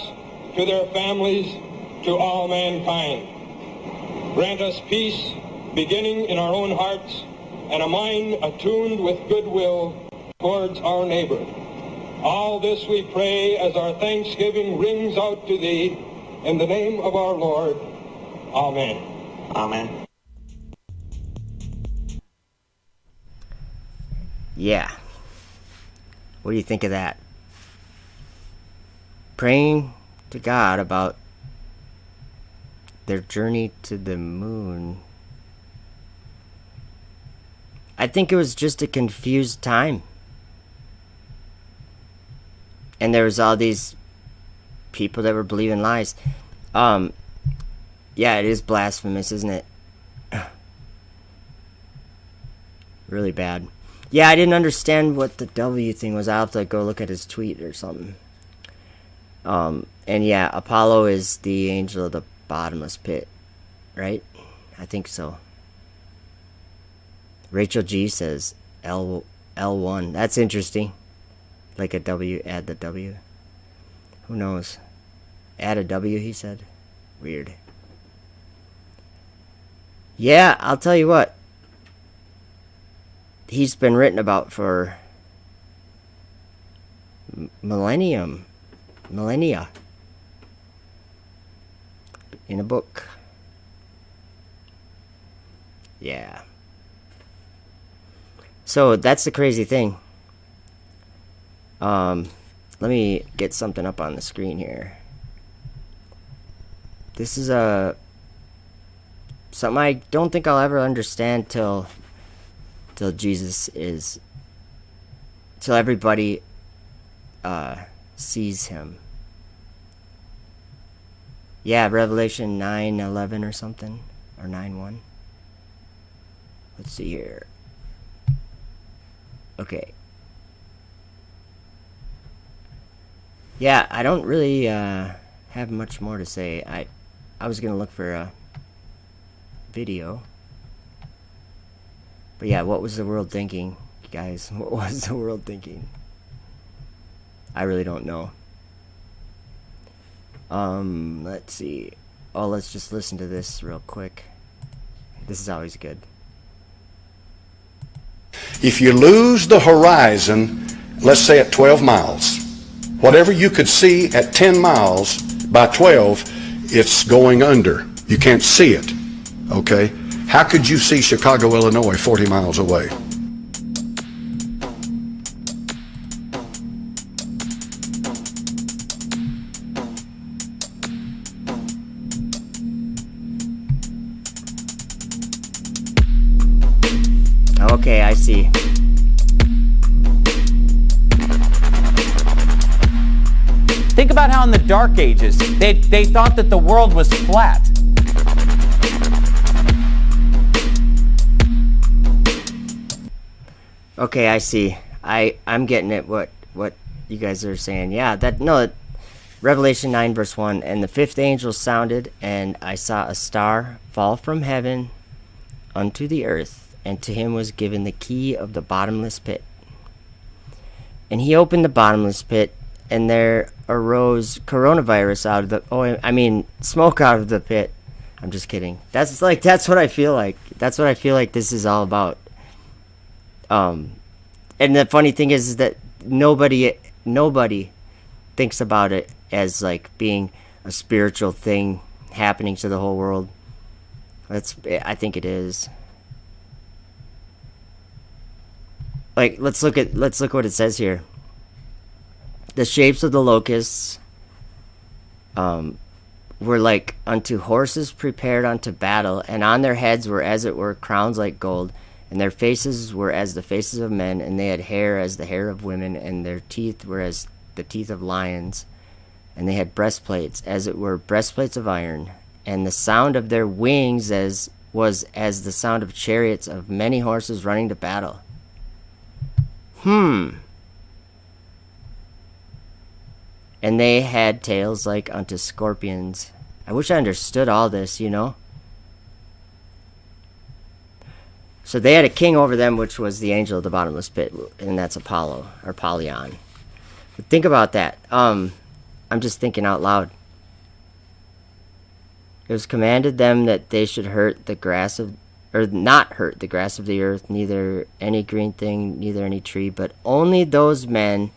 to their families, to all mankind. Grant us peace, beginning in our own hearts, and a mind attuned with goodwill towards our neighbor. All this we pray as our thanksgiving rings out to Thee, in the name of our Lord. Amen. Amen. Yeah. What do you think of that? Praying to God about their journey to the moon. I think it was just a confused time. And there was all these people that were believing lies. Yeah, it is blasphemous, isn't it? Really bad. Yeah, I didn't understand what the W thing was. I'll have to go look at his tweet or something. And yeah, Apollo is the angel of the bottomless pit, right? I think so. Rachel G says L1. That's interesting. Like a W, add the W. Who knows? Add a W, he said. Weird. Yeah, I'll tell you what. He's been written about for millennia. In a book. Yeah. So that's the crazy thing. Let me get something up on the screen here. This is something I don't think I'll ever understand till Jesus is, till everybody sees him. Yeah, Revelation 9:11 or something, or 9:1. Let's see here. Okay. Yeah, I don't really have much more to say. I was gonna look for a video. But yeah, what was the world thinking, guys? What was the world thinking? I really don't know. Let's see. Oh, let's just listen to this real quick. This is always good. If you lose the horizon, let's say at 12 miles, whatever you could see at 10 miles by 12, it's going under. You can't see it, okay? How could you see Chicago, Illinois 40 miles away? Okay, I see. Think about how in the Dark Ages, they thought that the world was flat. Okay, I see. I'm getting it. What you guys are saying? Yeah, Revelation 9 verse 1. And the fifth angel sounded, and I saw a star fall from heaven unto the earth, and to him was given the key of the bottomless pit. And he opened the bottomless pit, and there arose coronavirus out of the smoke out of the pit. I'm just kidding. That's what I feel like. That's what I feel like this is all about. And the funny thing is that nobody thinks about it as like being a spiritual thing happening to the whole world. I think it is. Like, let's look what it says here. The shapes of the locusts were like unto horses prepared unto battle, and on their heads were as it were crowns like gold, and their faces were as the faces of men, and they had hair as the hair of women, and their teeth were as the teeth of lions, and they had breastplates as it were breastplates of iron, and the sound of their wings was as the sound of chariots of many horses running to battle. And they had tails like unto scorpions. I wish I understood all this, you know? So they had a king over them, which was the angel of the bottomless pit, and that's Apollo, or Apollyon. But think about that. I'm just thinking out loud. It was commanded them that they should hurt the grass of, or not hurt the grass of the earth, neither any green thing, neither any tree, but only those men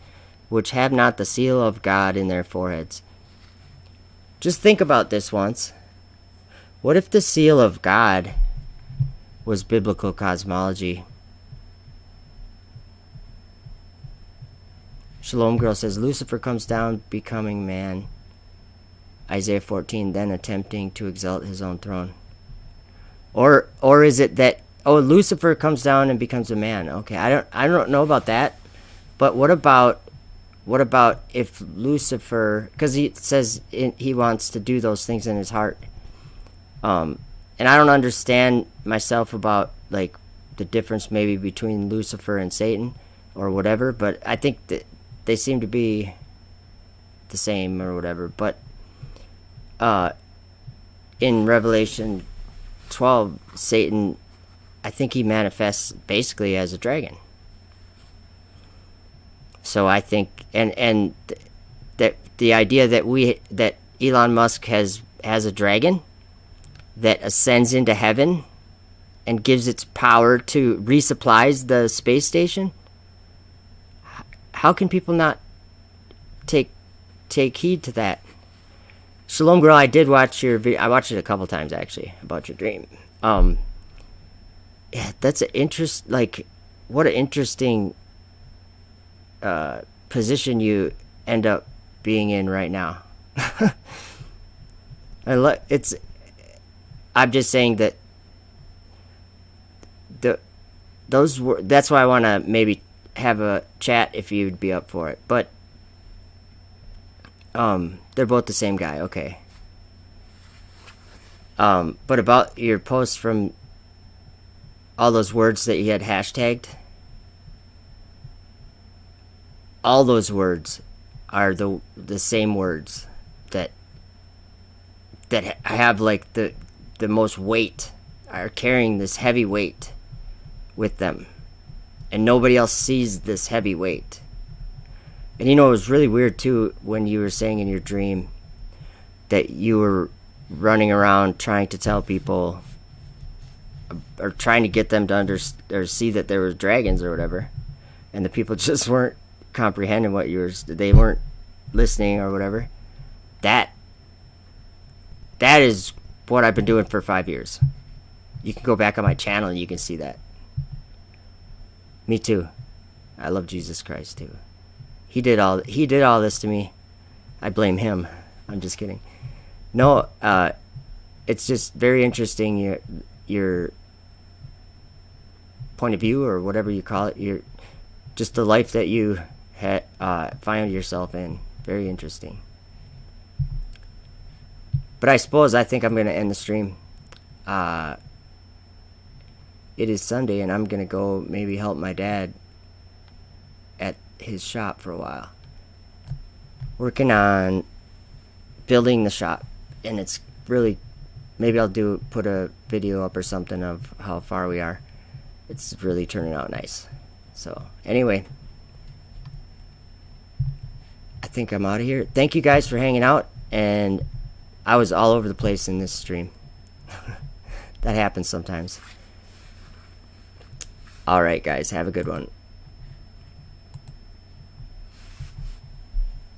which have not the seal of God in their foreheads. Just think about this once. What if the seal of God was biblical cosmology? Shalom Girl says, Lucifer comes down becoming man. Isaiah 14, then attempting to exalt his own throne. Or is it that, Lucifer comes down and becomes a man? Okay, I don't know about that. But what about if Lucifer, because he says he wants to do those things in his heart, and I don't understand myself about like the difference maybe between Lucifer and Satan or whatever, but I think that they seem to be the same or whatever. But in Revelation 12, Satan, I think he manifests basically as a dragon. So I think, and that the idea that Elon Musk has a dragon that ascends into heaven and gives its power to resupplies the space station. How can people not take heed to that? Shalom Girl, I did watch your video. I watched it a couple times actually about your dream. Yeah, that's an interest. Like, what an interesting position you end up being in right now. I'm just saying that that's why I want to maybe have a chat if you'd be up for it. But they're both the same guy, okay. But about your post from all those words that you had hashtagged, all those words are the same words that have like the most weight, are carrying this heavy weight with them, and nobody else sees this heavy weight. And you know, it was really weird too when you were saying in your dream that you were running around trying to tell people or trying to get them to or see that there were dragons or whatever, and the people just weren't comprehending what they weren't listening or whatever. That is what I've been doing for 5 years. You can go back on my channel and you can see that. Me too. I love Jesus Christ too. He did all this to me. I blame him. I'm just kidding. No, it's just very interesting your point of view or whatever you call it. Just the life that you find yourself in. Very interesting. But I think I'm going to end the stream. It is Sunday, and I'm going to go maybe help my dad at his shop for a while. Working on building the shop. And it's really, maybe I'll put a video up or something of how far we are. It's really turning out nice. So, anyway. I think I'm out of here. Thank you guys for hanging out, and I was all over the place in this stream. That happens sometimes. Alright guys, have a good one.